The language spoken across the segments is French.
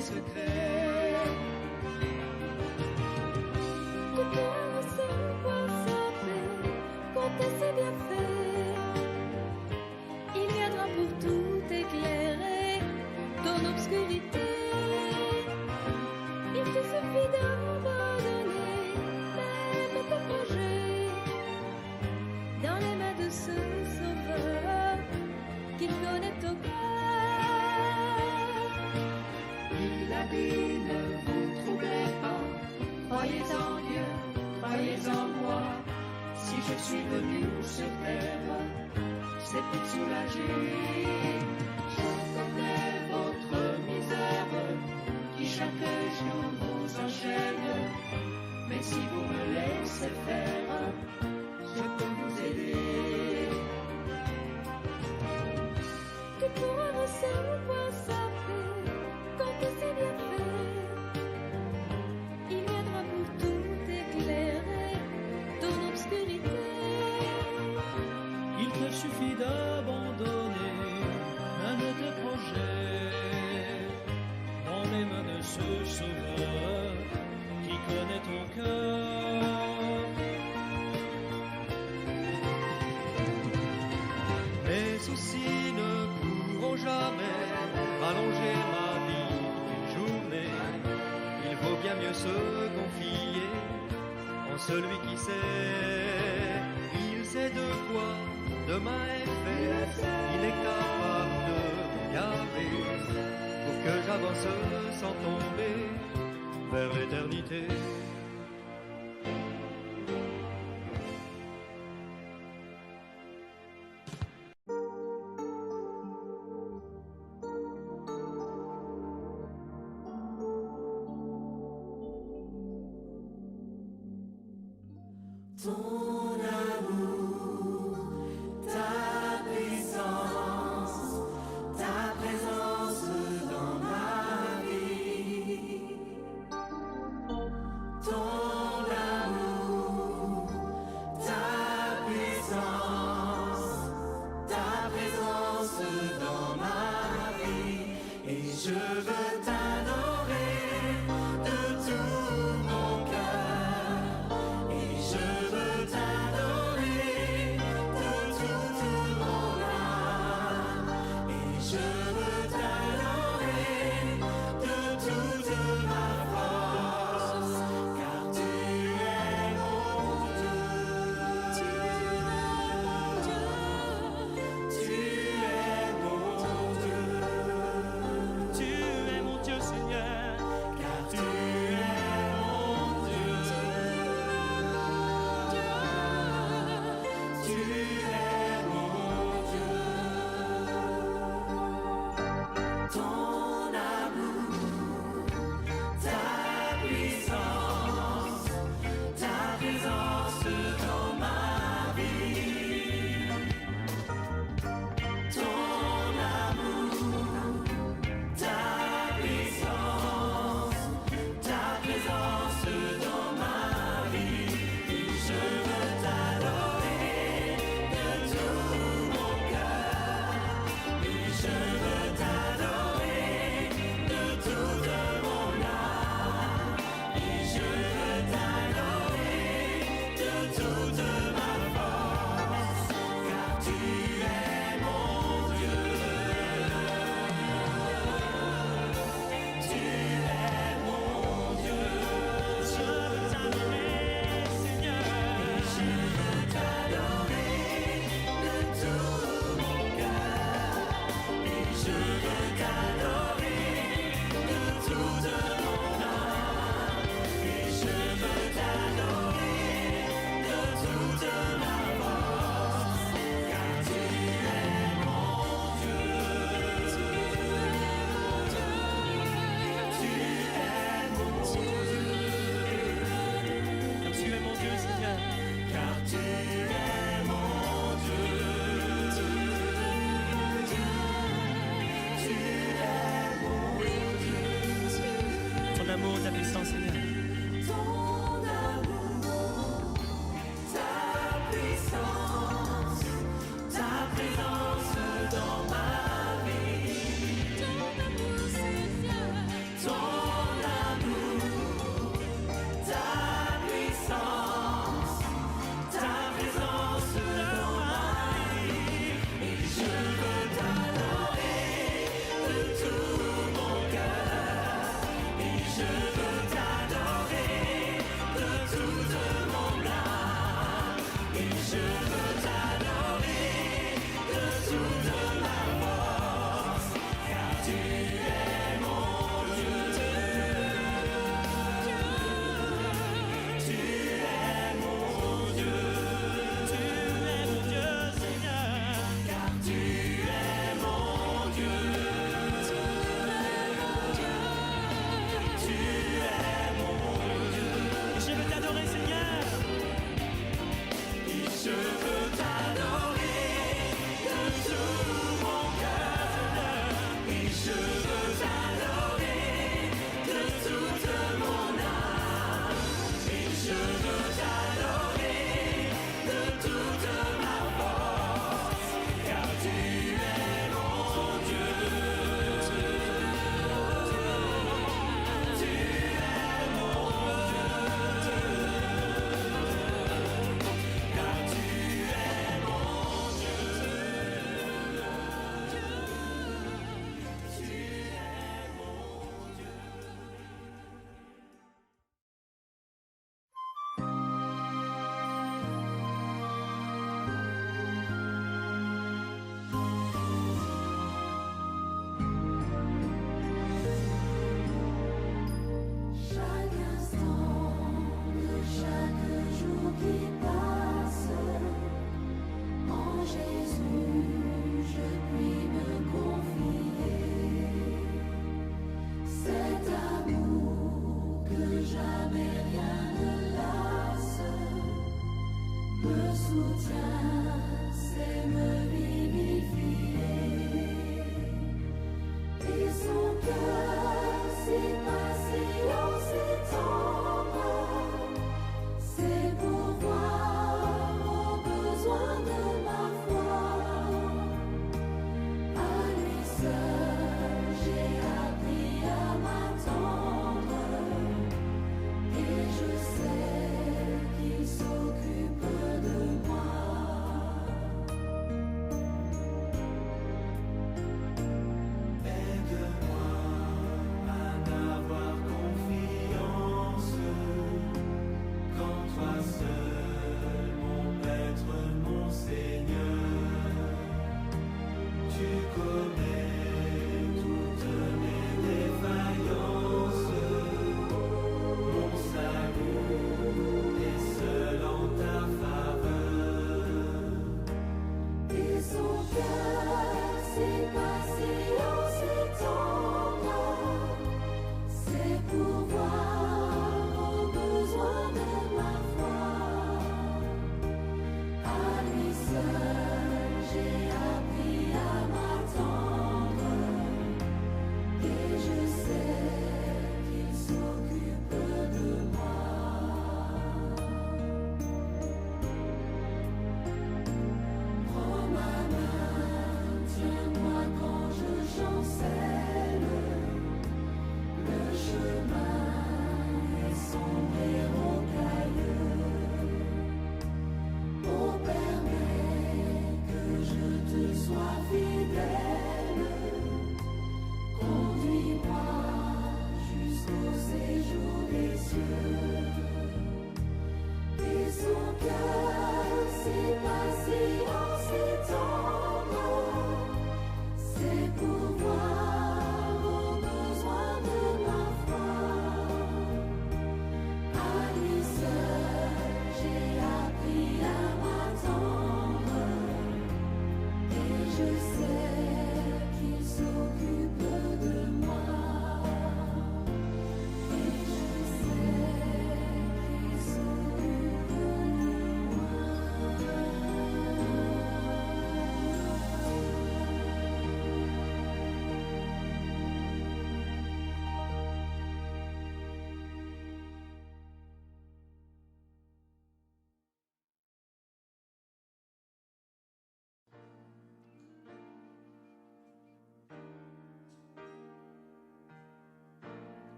tes secrets. Tu pourras recevoir sa paix, compter ses bienfaits. Il viendra pour tout éclairer ton obscurité. Il te suffit d'abandonner même tes projets dans les mains de ce sauveur qu'il connaît au cœur. Il a dit ne vous troublez pas, croyez en Dieu, croyez en moi. Si je suis venu sur terre, c'est pour soulager. Je connais votre misère, qui chaque jour vous enchaîne. Mais si vous me laissez faire, je peux vous aider. Tu pourras recevoir sa paix, compter ses bienfaits. Il viendra pour tout éclairer ton obscurité. Il te suffit d'abandonner un de tes projets dans les mains de ce sauveur qui connaît ton cœur. Mes soucis ne pourront jamais rallonger ma vie et journée. Il vaut bien mieux se confier en celui qui sait. Il sait de quoi demain est fait. Il est capable de me garder pour que j'avance sans tomber vers l'éternité. Ton amour, ta puissance, ta présence dans ma vie. Ton amour, ta puissance, ta présence dans ma vie. Et je veux t'adorer de tout mon cœur. Et je veux t'adorer de toute mon âme. Et je veux t'adorer de toute ma force. Car tu es mon Dieu. Tu es mon Dieu. Tu es mon Dieu. Tu es mon Dieu, Seigneur, Car tu es mon Dieu. Tu es mon Dieu. Ton amour, ta puissance, ta présence dans ma vie. Ton amour, ta puissance, ta présence dans ma vie. Et je veux t'adorer de tout mon cœur. Et je veux t'adorer de toute mon âme. Et je veux t'adorer de toute ma force. Car tu es mon Dieu. Tu es mon Dieu. je veux t'adorer, Seigneur. Je veux t'adorer de tout mon cœur. Et je veux t'adorer de toute mon âme. Et je veux t'adorer de toute ma force. Car tu es mon Dieu. Tu es mon Dieu. Tu es mon Dieu, Seigneur. Car tu es mon Dieu. Tu es mon Dieu. Ton amour, ta puissance, Seigneur. Ton amour, ta puissance, ta présence dans ma vie. Ton amour, Seigneur. Ton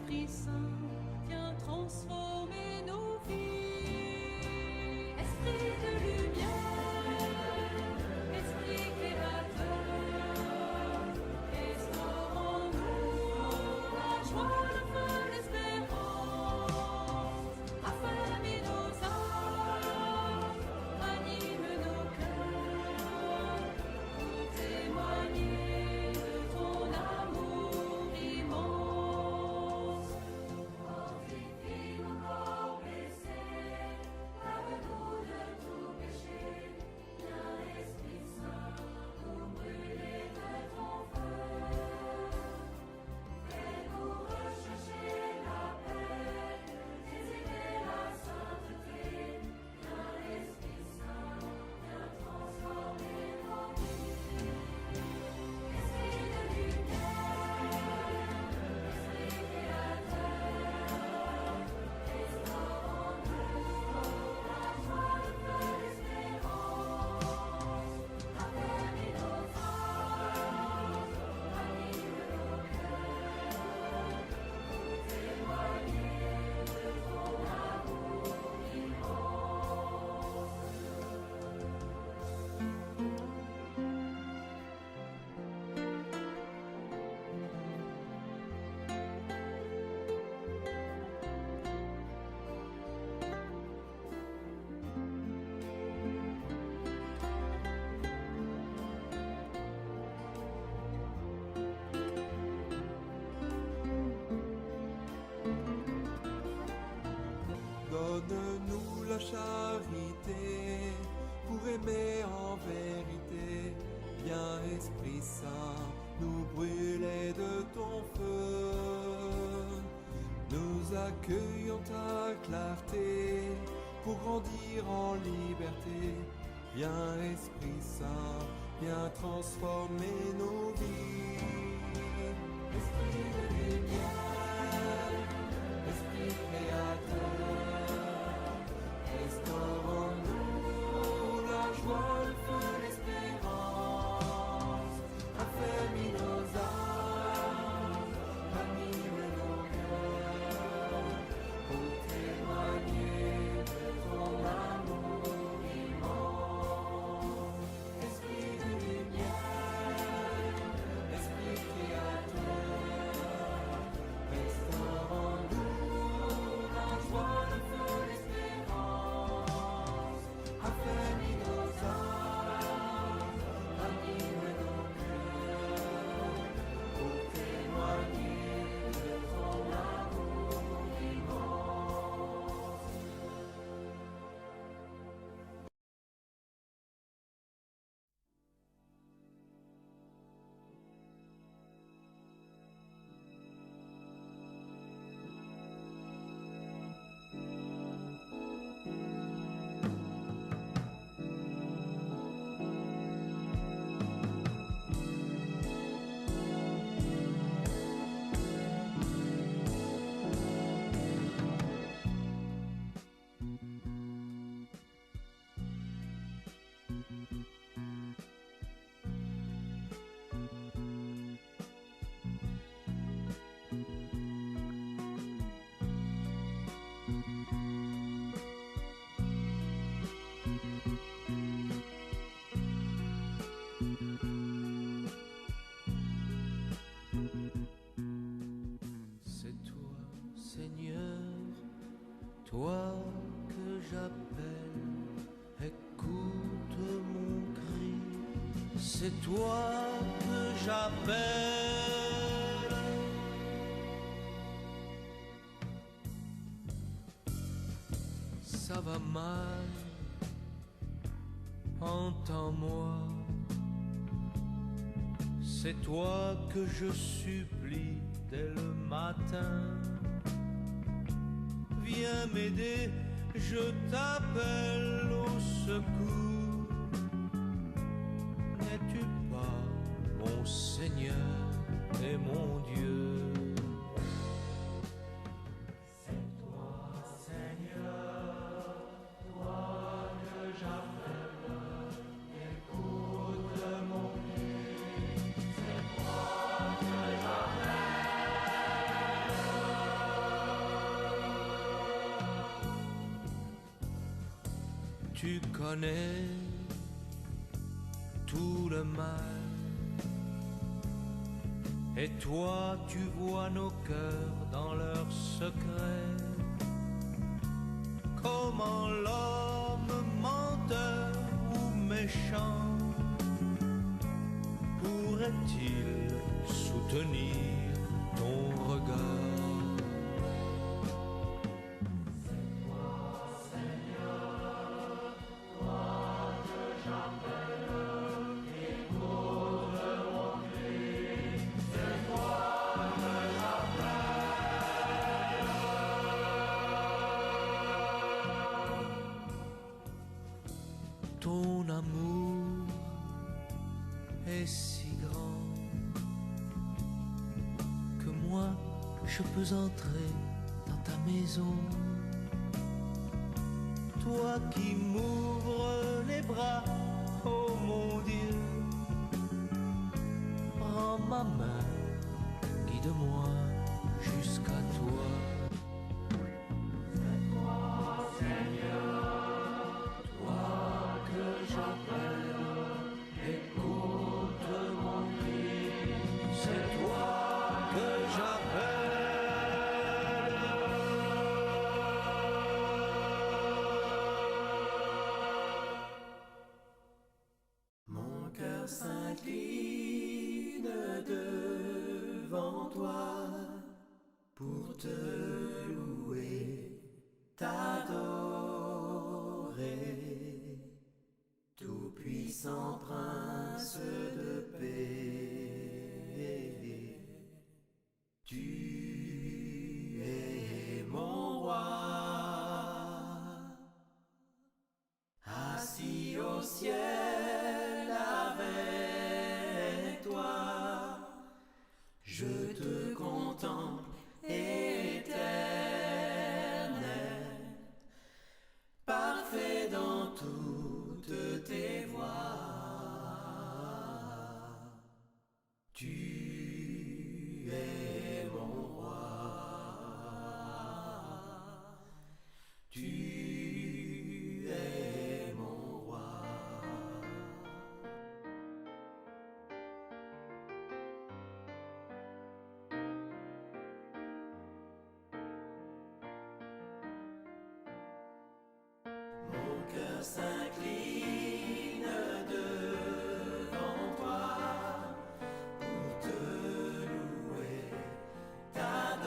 Esprit Saint, viens transformer nos vies. Esprit de lumière, Esprit créateur, restaure en nous la joie, le feu, l'espérance. Affermis nos âmes, anime nos cœurs, pour témoigner de ton amour immense. Fortifie nos corps blessés, lave-nous de tout péché. Viens, Esprit Saint, nous brûler de ton feu. Fais-nous rechercher la paix, désirer la sainteté. Viens, Esprit Saint, viens transformer nos vies. Esprit de lumière, Esprit créateur, restaure en nous la joie, le feu, l'espérance. Affermis nos âmes, anime nos cœurs, pour témoigner de ton amour immense. Donne-nous la charité pour aimer en vérité. Viens, Esprit Saint, nous brûler de ton feu. Nous accueillons ta clarté pour grandir en liberté. Viens, Esprit Saint, viens transformer nos vies. Esprit de lumière, Esprit créateur, restaure en nous la joie, le feu, l'espérance. Affermis nos âmes, anime nos cœurs, pour témoigner de ton amour immense. Esprit de lumière, Esprit créateur, restaure en nous la joie, le feu, l'espérance. Affermis nos âmes, anime nos cœurs, pour témoigner de ton amour immense. C'est toi, Seigneur, toi que j'appelle, écoute mon cri. C'est toi que j'appelle. Ça va mal, entends-moi. C'est toi que je supplie dès le matin. Viens m'aider, je t'appelle au secours. N'es-tu pas mon Seigneur et mon Dieu? C'est toi, Seigneur, toi que j'appelle. Écoute mon cri. C'est toi que j'appelle. tu connais tout le mal. Et toi, tu vois nos cœurs dans leurs secrets. Comment l'homme menteur ou méchant pourrait-il soutenir ton regard? Ton amour est si grand que moi je peux entrer dans ta maison. Toi qui m'ouvres les bras, oh mon Dieu, prends ma main, guide-moi jusqu'à toi. Mon cœur s'incline devant toi pour te louer, t'adorer, tout-puissant prince de paix. Tu es mon roi, assis au ciel avec toi, je te contemple éternel, parfait dans toutes tes voies. Tu es mon roi, tu es mon roi. Mon cœur s'incline devant toi pour te louer, t'adorer,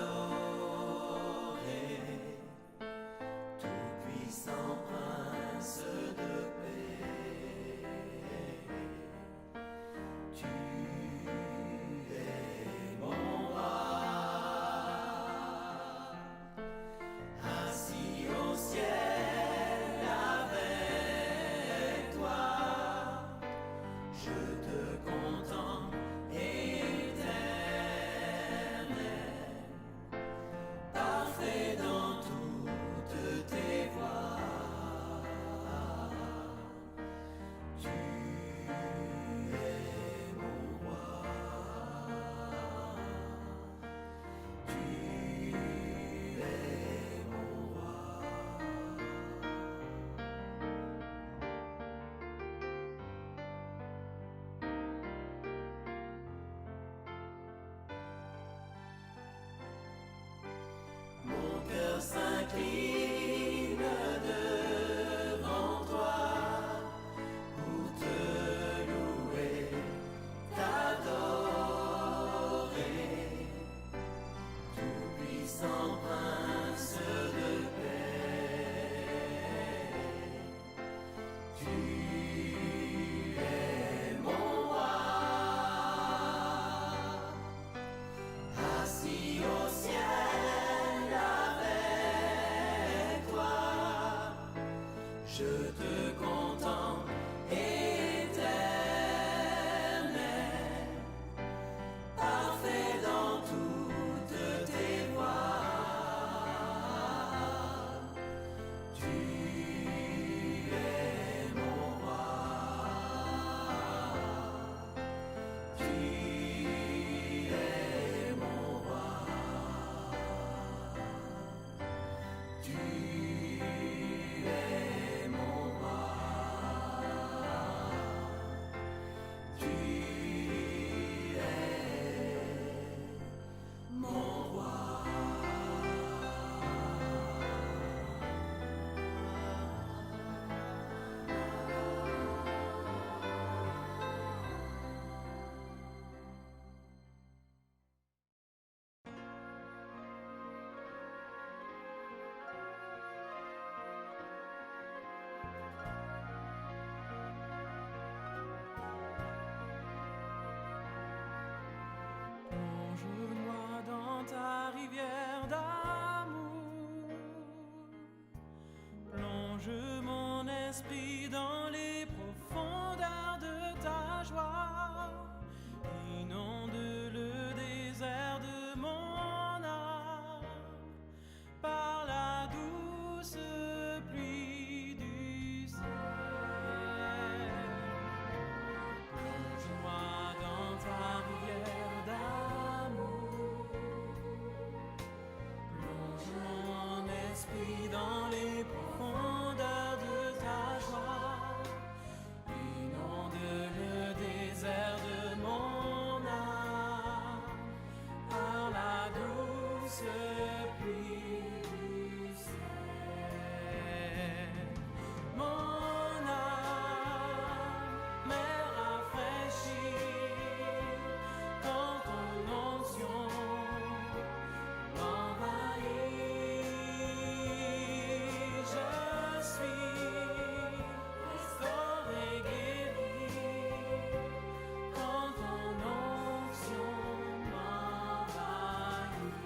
tout-puissant prince de paix. Tu es mon roi, assis au ciel avec toi, je te contemple éternel, parfait dans toutes tes voies. Tu es mon roi, tu es mon roi. Mon cœur s'incline devant toi pour te louer, t'adorer, tout-puissant prince de paix. Tu es mon roi, assis au ciel avec toi, je te contemple éternel, parfait dans toutes tes voies. esprit dans les profondeurs de ta joie. Inonde le désert de mon âme par la douce pluie du ciel. Plonge-moi dans ta rivière d'amour. Plonge mon esprit dans les profondeurs de ta joie. Inonde le désert de mon âme par la douce pluie du ciel. Mon âme m'est rafraîchie quand ton onction m'envahit. Je suis restauré, guéri quand ton onction m'envahit.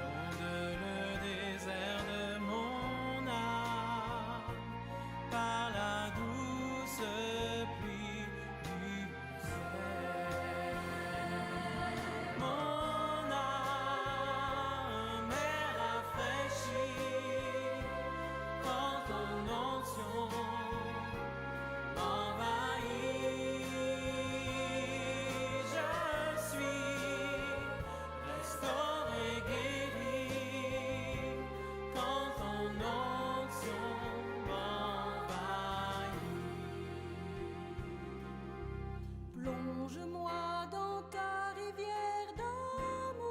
Inonde le désert de mon âme par la douce pluie du ciel. Mon âme est rafraîchie quand ton onction m'envahit. Je suis restauré, guéri quand ton onction m'envahit. Plonge-moi dans ta rivière d'amour.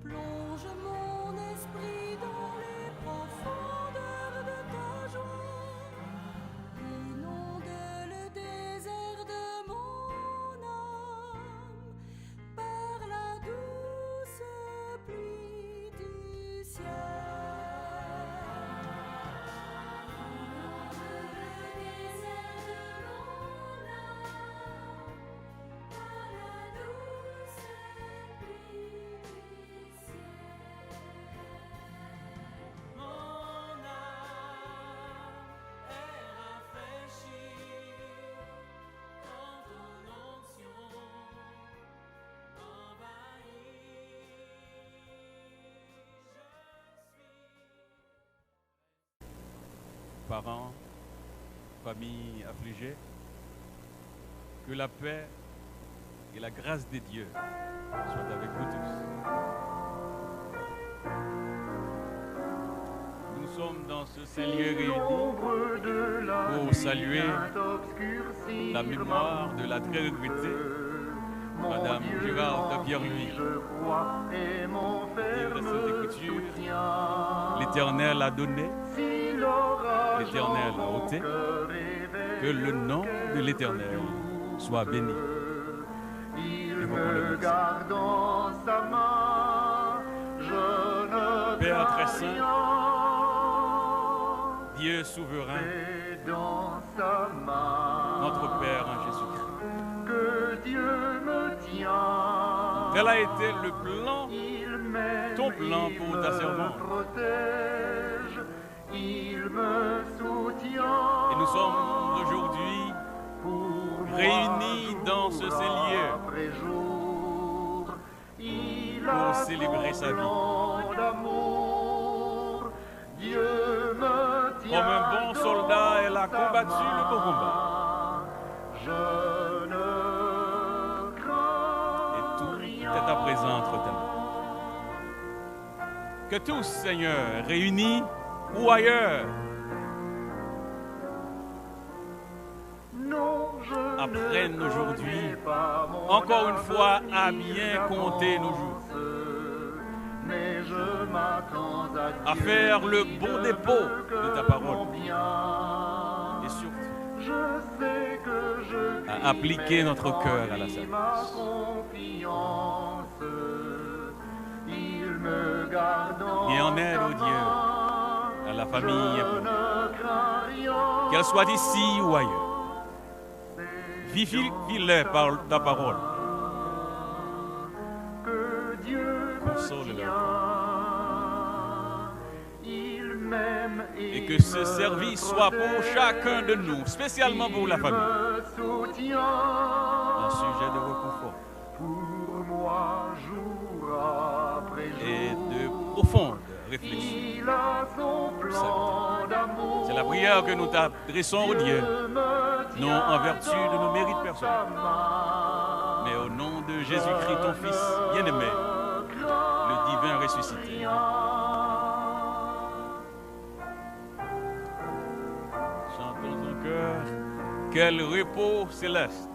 Plonge mon esprit dans les profondeurs de ta joie. Inonde le désert de mon âme par la douce pluie du ciel. Inonde le désert de mon âme par la douce pluie du ciel. Mon âme est rafraîchie quand ton onction m'envahit. Parents, familles affligées, que la paix et la grâce de Dieu soient avec vous tous. Nous sommes dans ce saint lieu réunis pour saluer la mémoire de la très regrettée Madame Gérard de Pierre-Louis. Dire la Sainte Écriture, l'Éternel a donné, l'Éternel a ôté, que le nom de l'Éternel soit béni. Évoquons le merci. Père très saint, Dieu souverain, notre Père en Jésus-Christ. Tel a été le plan, ton plan pour ta servante. Et nous sommes aujourd'hui réunis dans ce saint lieu pour célébrer sa vie. Comme un bon soldat, elle a combattu le bon combat. Et tout est à présent entre tes mains. Que tous, Seigneur, réunis ou ailleurs, apprennent aujourd'hui, encore une fois, à bien compter nos jours, à faire le bon dépôt de ta parole et surtout à appliquer notre cœur à la sagesse. Viens en aide, ô Dieu, à la famille est pour nous. Qu'elle soit ici ou ailleurs. Vivifie-les par ta parole. Console-les. Et que ce service soit pour chacun de nous, spécialement pour la famille. Un sujet de réconfort. Et de profonde réflexion. C'est la prière que nous t'adressons au Dieu, non en vertu de nos mérites personnels, mais au nom de Jésus-Christ, ton Fils bien-aimé, le divin ressuscité. Chantons en cœur, quel repos céleste,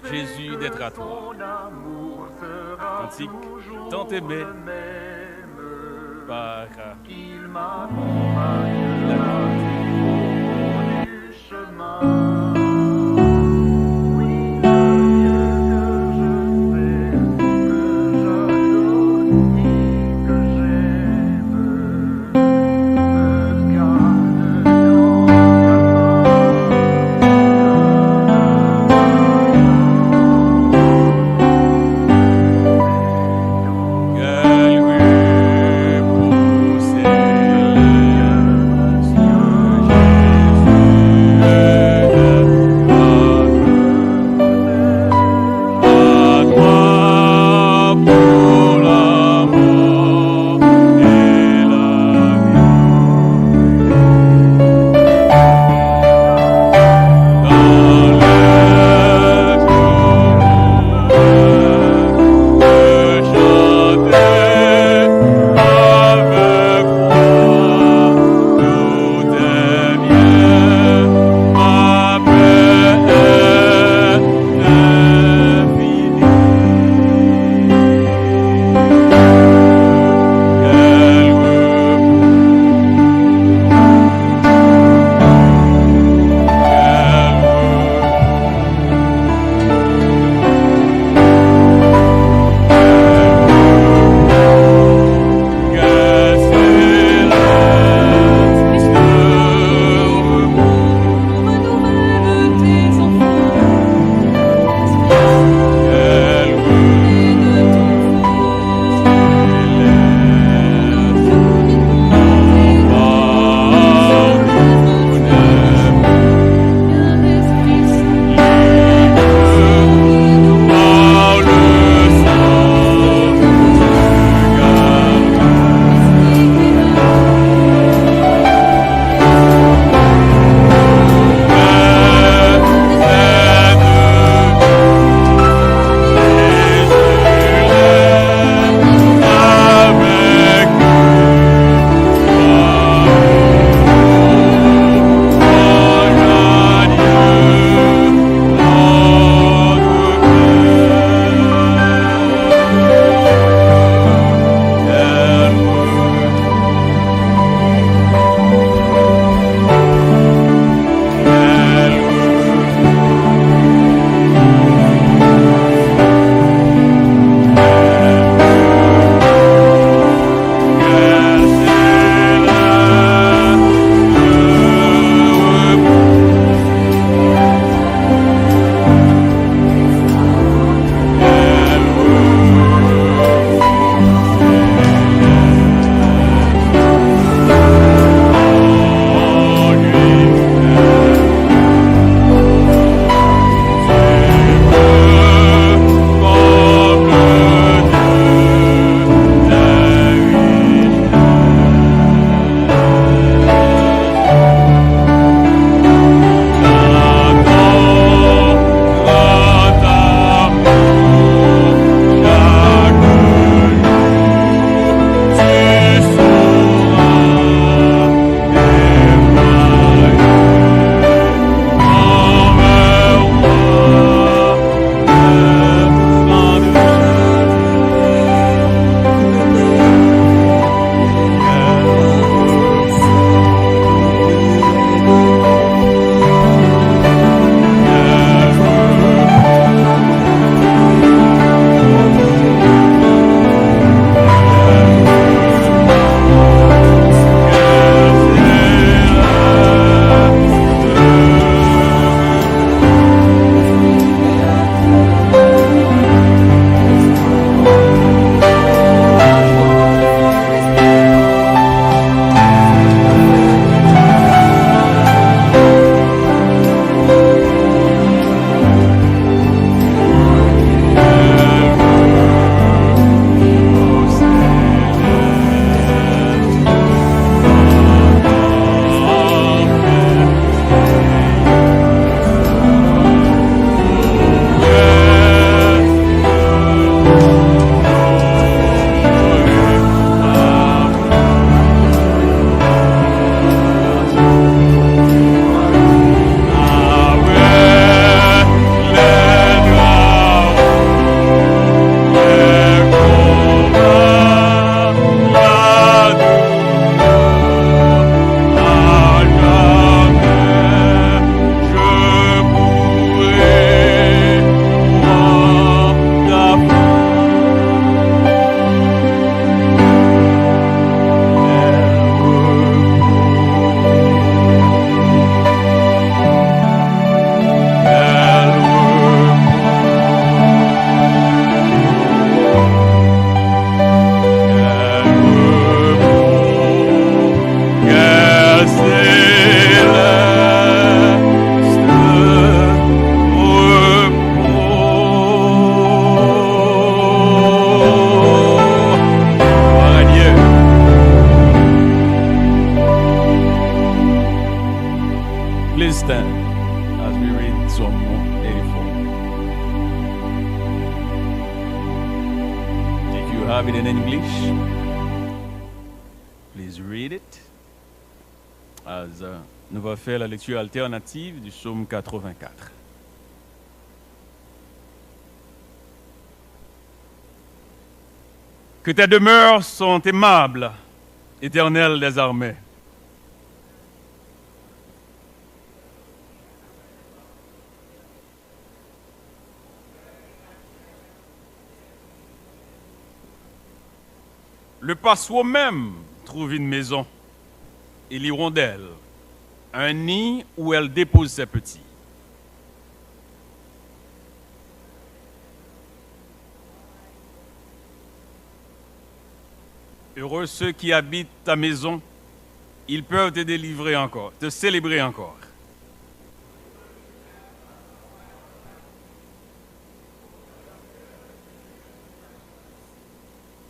Jésus d'être à toi. Cantique tant aimé par la Quel repos céleste, have it in English, please read it. As nous allons faire la lecture alternative du psaume 84. Que tes demeures sont aimables, Éternel des armées. Le passereau même trouve une maison et l'hirondelle, un nid où elle dépose ses petits. Heureux ceux qui habitent ta maison, ils peuvent te délivrer encore, te célébrer encore.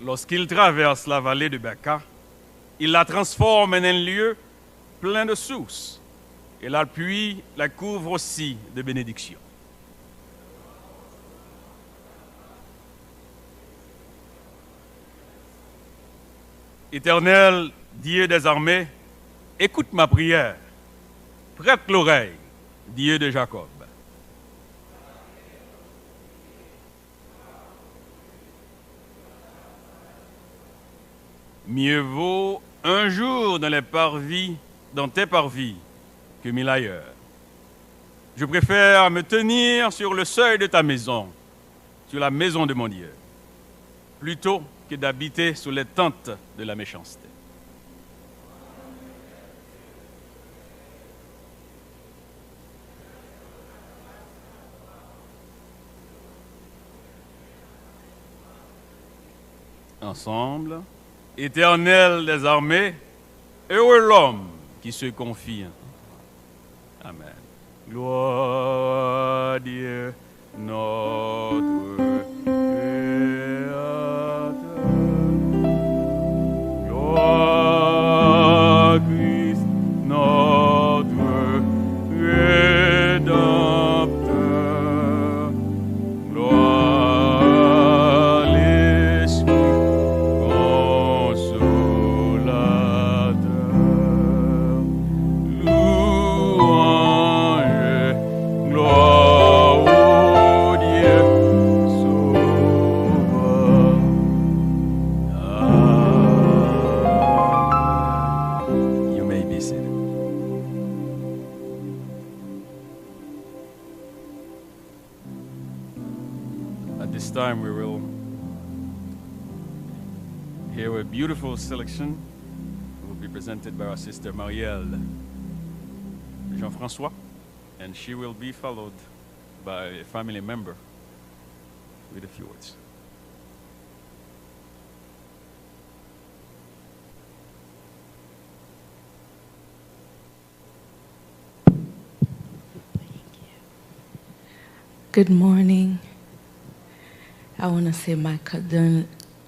Lorsqu'ils traversent la vallée de Beka, ils la transforment en un lieu plein de sources, et la pluie la couvre aussi de bénédictions. Éternel, Dieu des armées, écoute ma prière, prête l'oreille, Dieu de Jacob. Mieux vaut un jour dans tes parvis, que 1000 ailleurs. Je préfère me tenir sur le seuil de ta maison, sur la maison de mon Dieu, plutôt que d'habiter sous les tentes de la méchanceté. Ensemble, Éternel des armées, heureux l'homme qui se confie. Amen. Gloire à Dieu, notre Créateur. Gloire à Christ, notre Rédempteur. Gloire à l'Esprit consolateur. Louange, gloire au Dieu sauveur. You may be seated. At this time, we will hear a beautiful selection. It will be presented by our sister Marielle Jean-François, and she will be followed by a family member with a few words. Good morning. I want to say my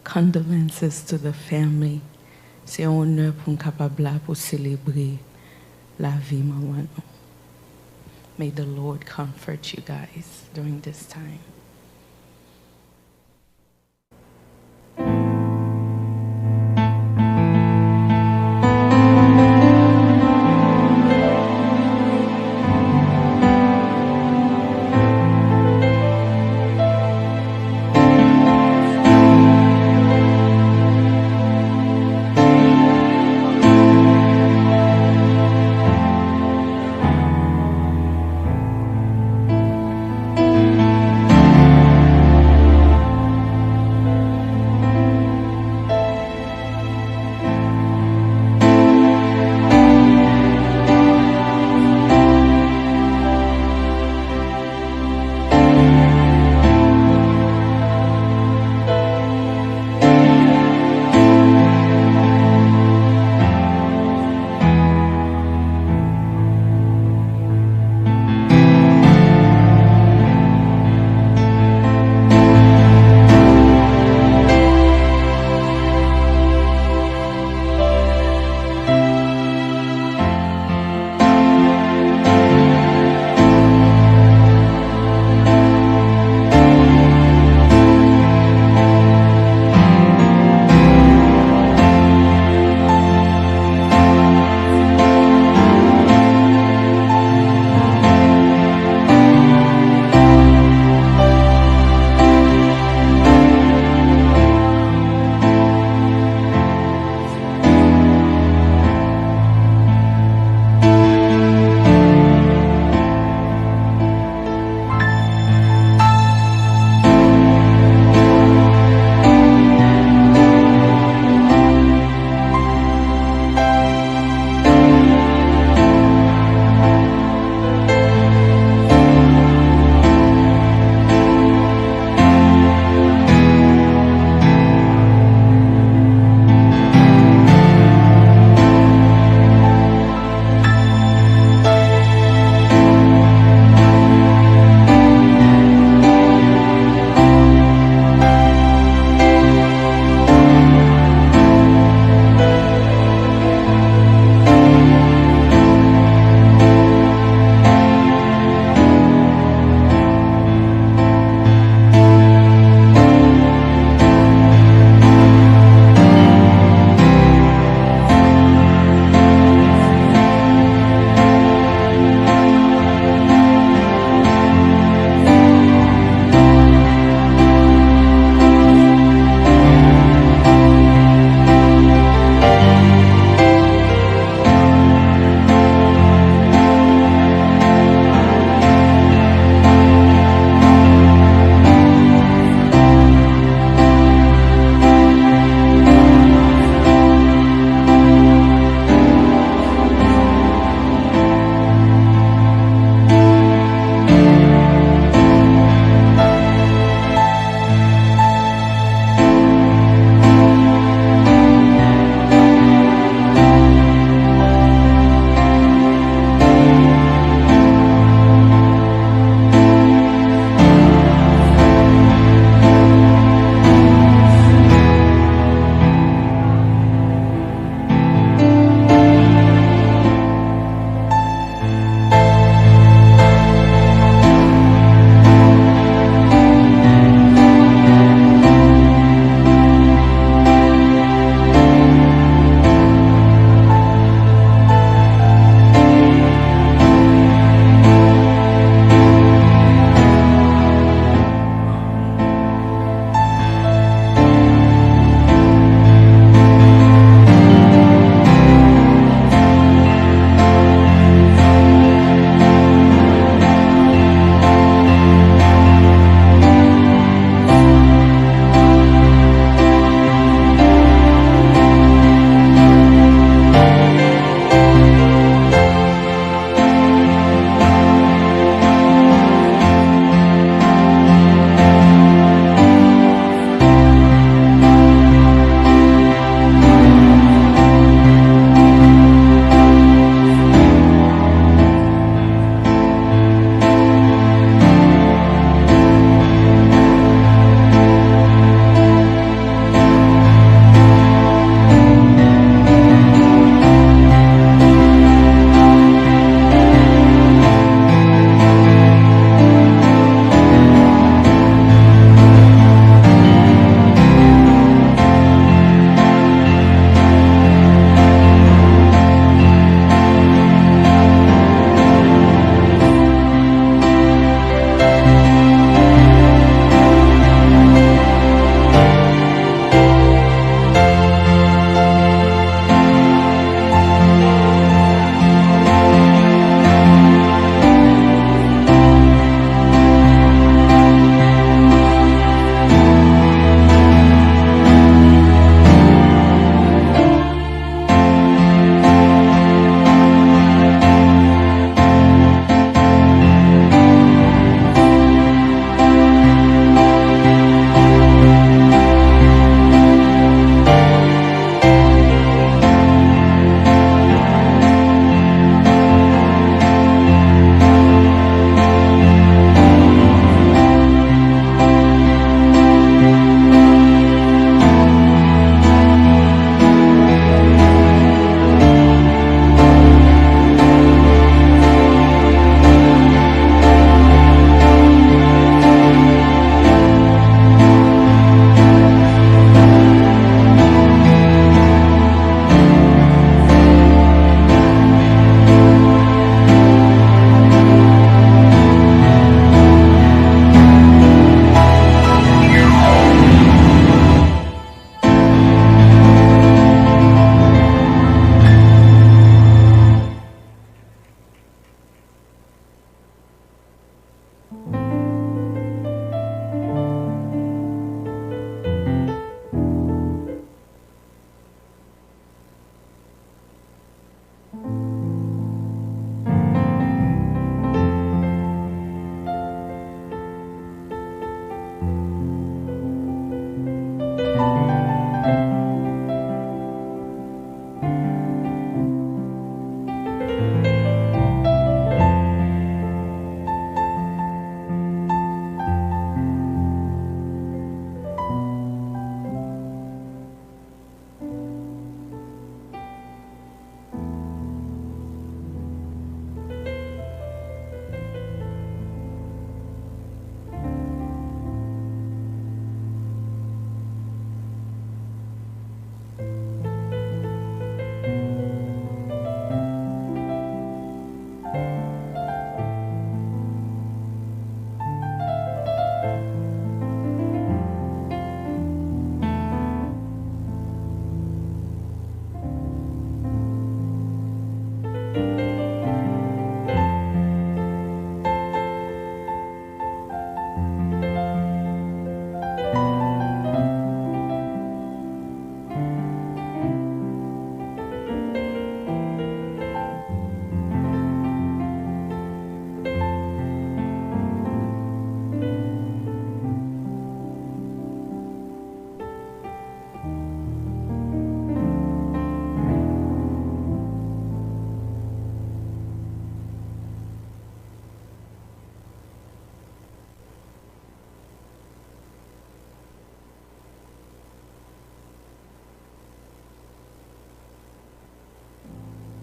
condolences to the family. C'est un honneur pour nous capable pour célébrer la vie maman. May the Lord comfort you guys during this time.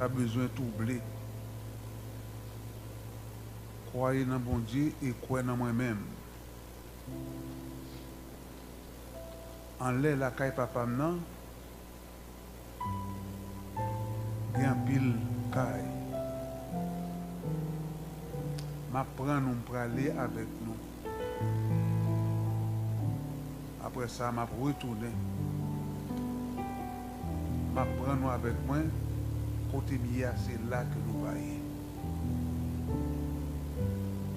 pas besoin de troubler. Croyez dans bon Dieu et croyez dans moi-même. En l'air la caille papa nan, il y a un pile caille. M'apprends nous pour aller avec nous. Après ça, m'a retourné. M'apprends nous avec moi. Côté Mia, c'est là que nous voyons.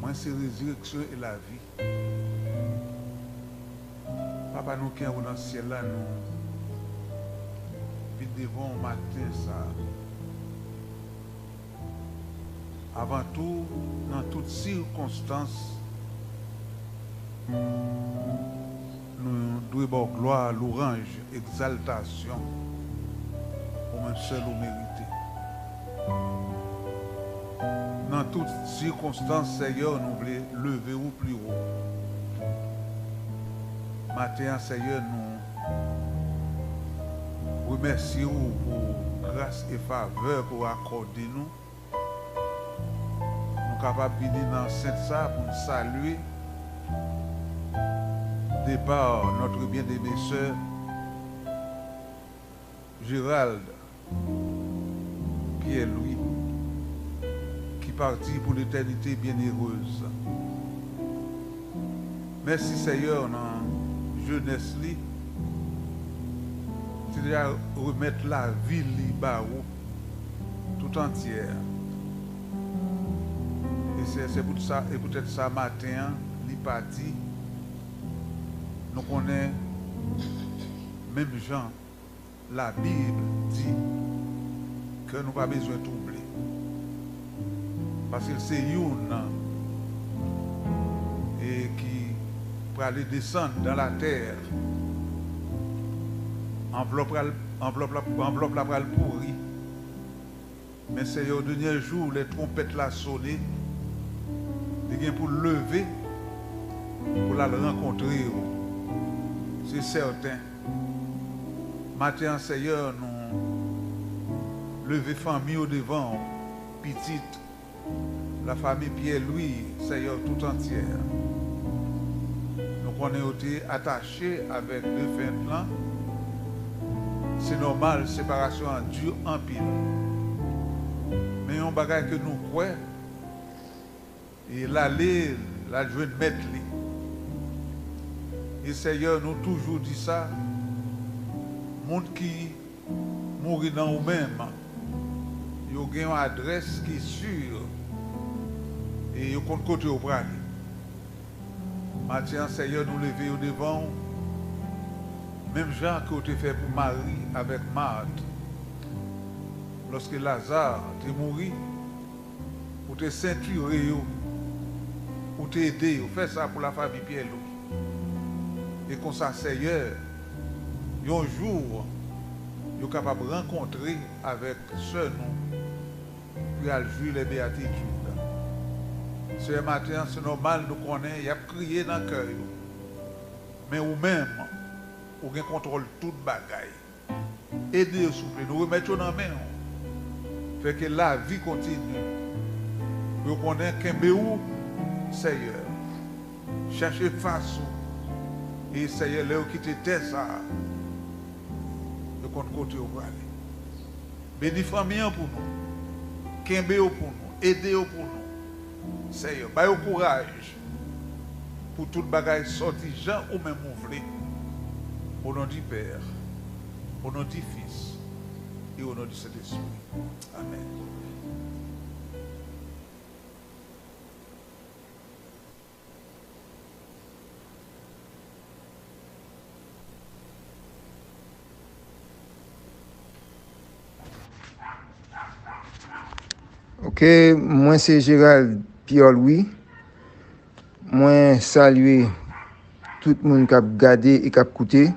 Moi, c'est la résurrection et la vie. Papa, nous qui sommes dans le ciel là, nous. Puis devant au matin, ça. Avant tout, dans toutes circonstances, nous devons avoir gloire, louange, exaltation, pour un seul ou mérité. Dans toutes circonstances, Seigneur, nous voulons lever au plus haut. Matin, Seigneur, nous remercions pour grâce et faveur pour accorder nous. Nous sommes capables de venir dans cette salle pour nous saluer. Départ, notre bien-aimé sœur, Gérald, Pierre-Louis, qui partit pour l'éternité bienheureuse. Merci Seigneur dans la jeunesse, c'est déjà remettre la ville tout entière. Et c'est pour ça, et peut-être ça matin, il parti. Nous connaissons, même Jean, la Bible dit que nous n'avons pas besoin de troubler. Parce que c'est une et qui peut aller descendre dans la terre. Enveloppe la pral pourri. Mais c'est au dernier jour, les trompettes la sonné. Il y a pour lever, pour la rencontrer. C'est certain. Matin, Seigneur, nous lever famille au devant, petite, la famille Pierre-Louis, Seigneur, tout entière. Nous avons été attachés avec deux fins là. C'est normal, séparation en Dieu en pile. Mais on bagaille que nous croyons, et l'aller, la jouer de mettre. Et Seigneur, nous toujours dit ça. Monde qui mourit dans nous-mêmes, il y a une adresse qui est sûre. Et il y a un côté au bras. Maintenant, Seigneur, nous lever au devant. Même Jean que tu fait pour Marie avec Marthe. Lorsque Lazare est mort, pour te ceinturer, pour t'aider, pour faire ça pour la famille Pierre-Louis. Et comme ça, Seigneur, un jour, vous êtes capable de rencontrer avec ce nom, puis à jouer les béatitudes. Ce matin, c'est normal, nous connaissons, il y a crié dans le cœur. Mais vous-même, vous avez contrôle toute bagaille. Aidez, s'il vous plaît, nous remettons dans la main. Fait que la vie continue. Vous connaissez qu'un où, Seigneur. Cherchez face. Et Seigneur, là où quitter terre, ça. De compte côté au bras. Bénis famille pour nous. Qu'un pour nous. Aidez pour nous. Seigneur, baille au courage. Pour toute bagaille sortir, Jean ou même ouvrir. Au nom du Père, au nom du Fils et au nom du Saint-Esprit. Amen. Ok, moi c'est Gérald Pierre-Louis. Moi saluer tout le monde qui a regardé et qui a écouté.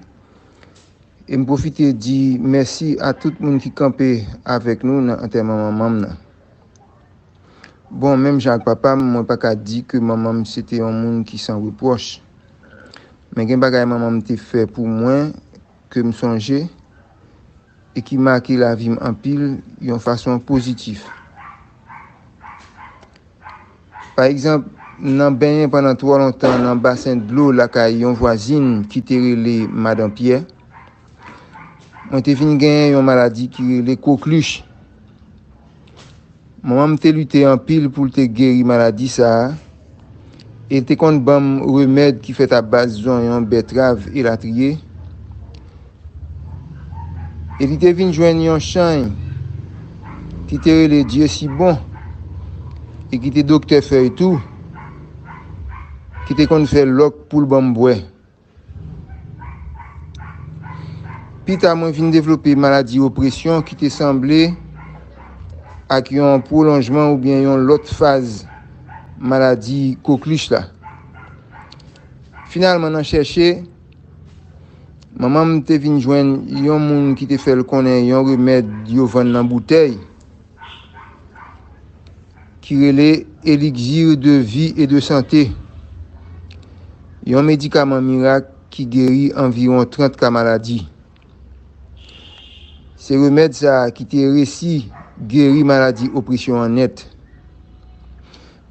Et je profite de dire merci à tout le monde qui campait avec nous dans l'enterrement de maman. Bon, même Jacques Papa, je ne peux pas dire que maman c'était un monde qui s'en reproche. Mais il y a des choses que maman a fait pour moi, que je me songeais. et qui marquait la vie en pile d'une façon positive. Par exemple, nan baigné pendant trop longtemps dans bassin de l'eau la kay yon voisine qui te relé Madame Pierre. Moi te fin gagner une maladie qui les coqueluche. Maman te lutté en pile pour te guérir maladie ça. Et te kon bam remède qui fait à base de betterave et la trier. Et il te vinn joindre un chien qui te relé Dieu si bon et qui te docteur fait tout. Qui te kon fait loc pour le bon bois. Puis t'as moi vinn développer maladie oppression qui te semblé avec un prolongement ou bien une autre phase maladie coqueluche là. Finalement on cherché maman te vinn joindre yon moun qui te fait le connaître yon remède yo vend dans bouteille qui relait élixir de vie et de santé. Un médicament miracle qui guérit environ 30 cas maladies. C'est remède ça qui te réussi guérir maladie oppression en net.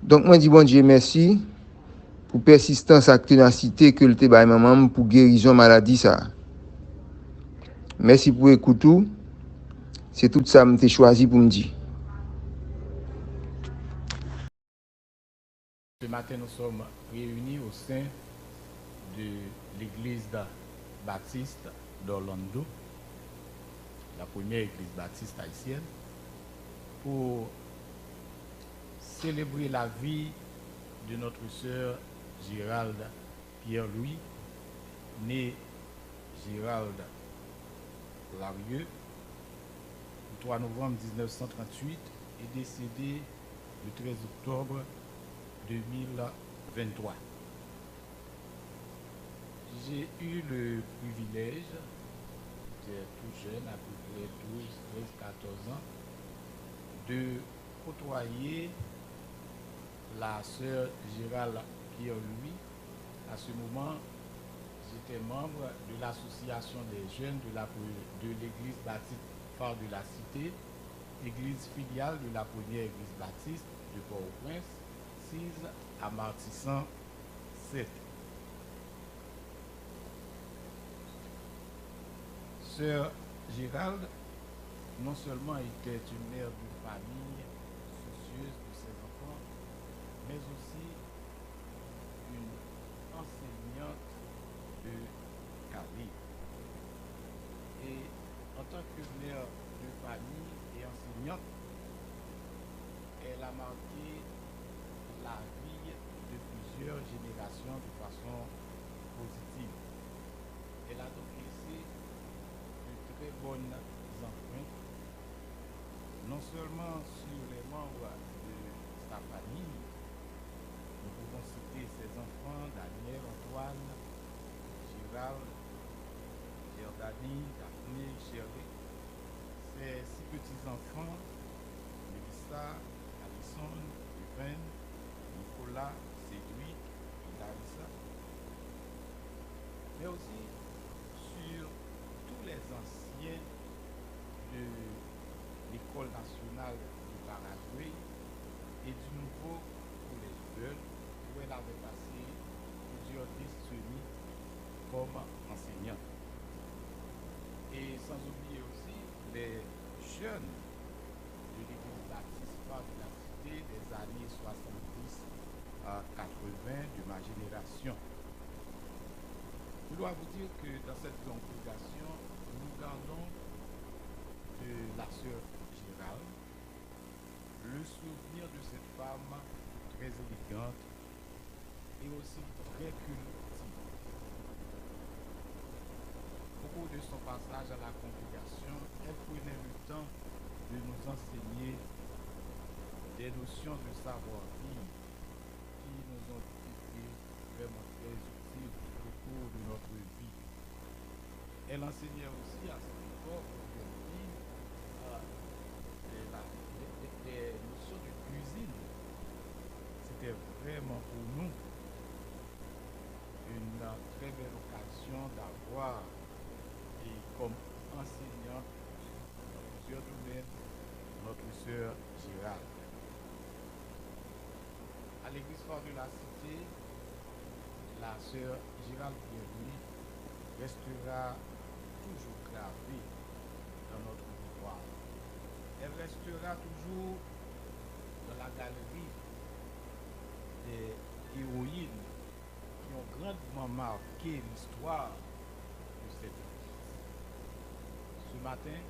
Donc moi dis bon Dieu merci pour persistance et ténacité que le te bay maman pour guérison maladie ça. Merci pour écouter. C'est tout ça que j'ai choisi pour me dire. Ce matin, nous sommes réunis au sein de l'église baptiste d'Orlando, la première église baptiste haïtienne, pour célébrer la vie de notre sœur Gérald Pierre-Louis, né Gérald Larieux, le 3 novembre 1938 et décédé le 13 octobre 2023. J'ai eu le privilège, j'étais tout jeune, à peu près 12, 13, 14 ans, de côtoyer la sœur Gérald Pierre-Louis. À ce moment, j'étais membre de l'association des jeunes de l'église baptiste Phare de la Cité, église filiale de la première église baptiste de Port-au-Prince, sise à Martissan 7. Sœur Gérald non seulement était une mère de famille soucieuse de ses enfants, mais aussi une enseignante de calibre. Et en tant que mère de famille et enseignante, elle a marqué la vie de plusieurs générations de façon positive. Elle a donc laissé de très bonnes empreintes, non seulement sur les membres de sa famille. Nous pouvons citer ses enfants, Daniel, Antoine, Gérald, Giordani, Daphné, Shirley. Ses 6 petits-enfants, Mélissa, Alison, Yvain, Nicolas, Cédric, Larissa, mais aussi sur tous les anciens de l'École nationale du Paraguay et du Nouveau Collège Beul, où elle avait passé plusieurs décennies comme enseignante. Et sans oublier aussi les jeunes de l'église baptiste Phare de la Cité des années 70 à 80 de ma génération. Je dois vous dire que dans cette congrégation, nous gardons de la sœur Gérald le souvenir de cette femme très élégante et aussi très cultive. Au cours de son passage à la congrégation, elle prenait le temps de nous enseigner des notions de savoir-vivre qui nous ont été vraiment très utiles au cours de notre vie. Elle enseignait aussi à cette époque des notions de cuisine. C'était vraiment pour nous une très belle occasion d'avoir comme enseignante professeur Gérald. À l'église Phare de la Cité, la sœur Gérald Bienvenue restera toujours gravée dans notre mémoire. Elle restera toujours dans la galerie des héroïnes qui ont grandement marqué l'histoire de cette église. Ce matin,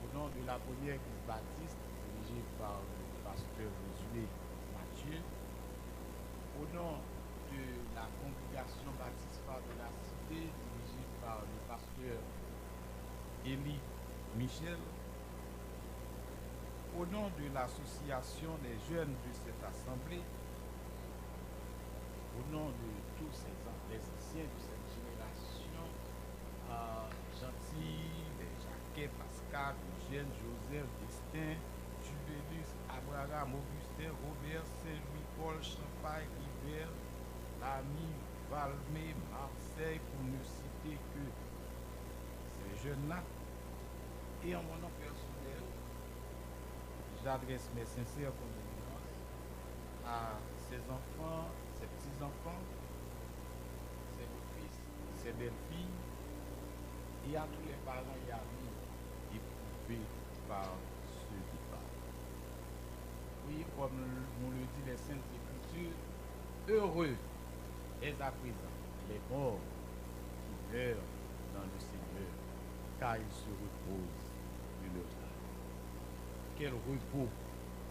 au nom de la première église baptiste dirigée par le pasteur Josué Mathieu, au nom de la congrégation baptiste Phare de la Cité dirigée par le pasteur Élie Michel, au nom de l'association des jeunes de cette assemblée, au nom de tous les anciens de cette génération, Gentil, Jacquet, Pascal, Eugène, Joseph, Destin, Jubélus, Abraham, Augustin, Robert, Saint-Louis, Paul, Champagne, Hubert, Lamy, Valmé, Marseille, pour ne citer que ces jeunes-là. Et en mon nom personnel, j'adresse mes sincères condoléances à ces enfants, ces petits-enfants, ces fils, ces belles-filles, et à tous les parents et amis éprouvés par ce départ. Oui, comme nous le dit les Saintes Écritures, heureux est à présent les morts qui meurent dans le Seigneur, car ils se reposent de leur travail. Quel repos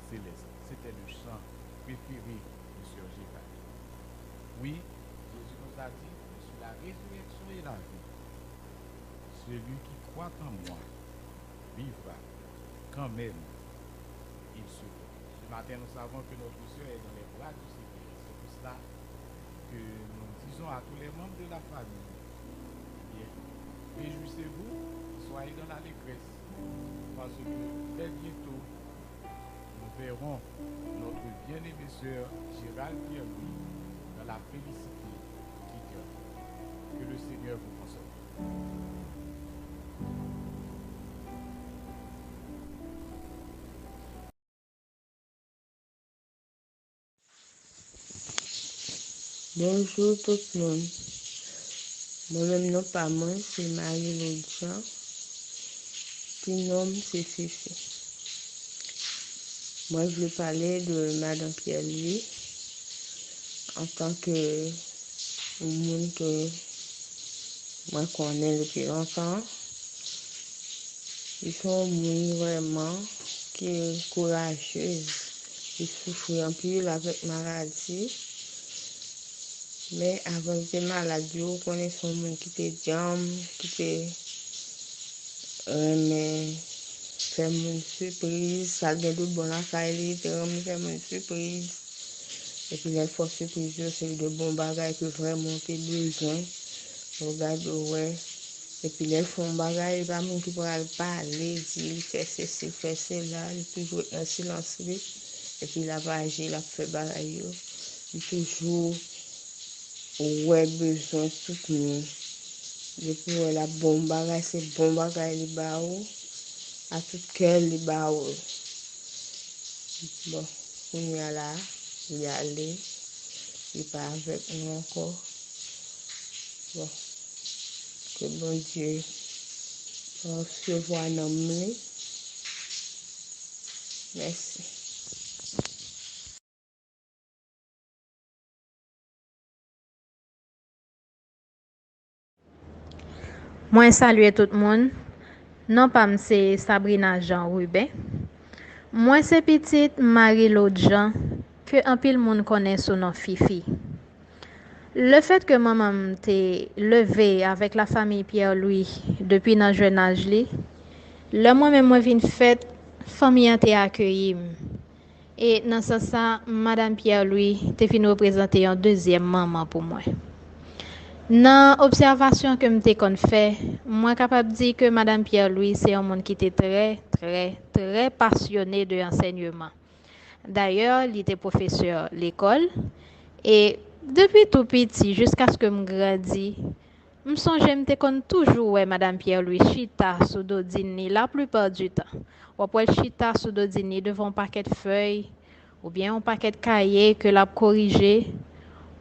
céleste. C'était le chant préféré de Sœur Gérald. Oui, Jésus nous a dit, je suis la résurrection et la vie. Celui qui croit en moi vivra quand même il se voit. Ce matin, nous savons que notre sœur est dans les bras du Seigneur. C'est pour cela que nous disons à tous les membres de la famille, bien, réjouissez-vous, soyez dans l'allégresse, parce que très bientôt, nous verrons notre bien-aimée sœur Gérald Pierre-Louis dans la félicité qui garde. Que le Seigneur vous console. Bonjour tout le monde. Moi-même, non pas moi, c'est Marie-Lodjan. Puis nom, c'est Fifi. Moi, je vais parler de Madame Pierre-Louis en tant que monde que moi connais depuis longtemps. Ils sont vraiment qui est courageux. Ils souffrent un peu avec maladie. Mais avant de maladie, on connaît son monde qui était jambes, qui était mais faire une surprise, ça gagne de bon affaire, il faire une surprise. Et puis la force surprise, c'est de bons bagages que vraiment tu as besoin. Regarde, ouais. Et puis les font bagages, il n'y a pas de monde qui pourra parler, dire, faire ceci, faire cela, il est toujours en silence. Et puis la va agir, la fait bagages. Il est toujours ouais besoin tout le monde. Depuis la bonne bagage, c'est bon bagage les barreaux. À tout cœur les barreaux. Bon, on y a là, il y a allé. Il n'est pas avec nous encore. Bon, que bon Dieu recevoir nos mains. Merci. Moi, saluer tout le monde. Non, pas c'est Sabrina Jean Ruben. Moi, c'est petite Marie-Lodjan que un pile monde connaît sous nom Fifi. Le fait que maman t'ait levé avec la famille Pierre-Louis depuis notre jeune âge, le moi-même moi vinn fête famille a été accueillie. Et dans ce sens, madame Pierre-Louis t'est fini représenter une deuxième maman pour moi. Dans l'observation que je kon fait, moi capable de dire que madame Pierre-Louis c'est un monde qui était très passionné de l'enseignement. D'ailleurs, il était professeur à l'école et depuis tout petit jusqu'à ce que je grandisse, Me songe m'te kon toujours ouais Madame Pierre-Louis chita sous dodini la plupart du temps. Ou après chita sous dodini devant un paquet de feuilles ou bien un paquet de cahiers que l'a corrigé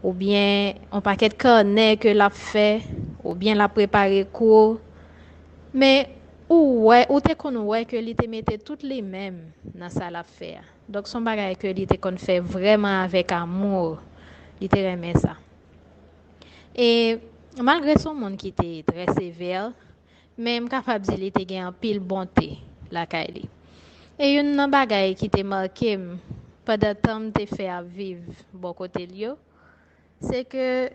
ou bien un paquet de carnet que l'a fait ou bien l'a préparé cours. Mais ou te kon ouais que li te mettait toutes les mêmes dans ça l'affaire. Donc son bagage que li te kon fait vraiment avec amour. Li te aimait ça. Et malgré son monde qui était très sévère, même capable de dire qu'il était en pile bonté la Kylie. Et une bagaille qui t'a marqué pendant temps te fait à vivre bon côté lui, c'est que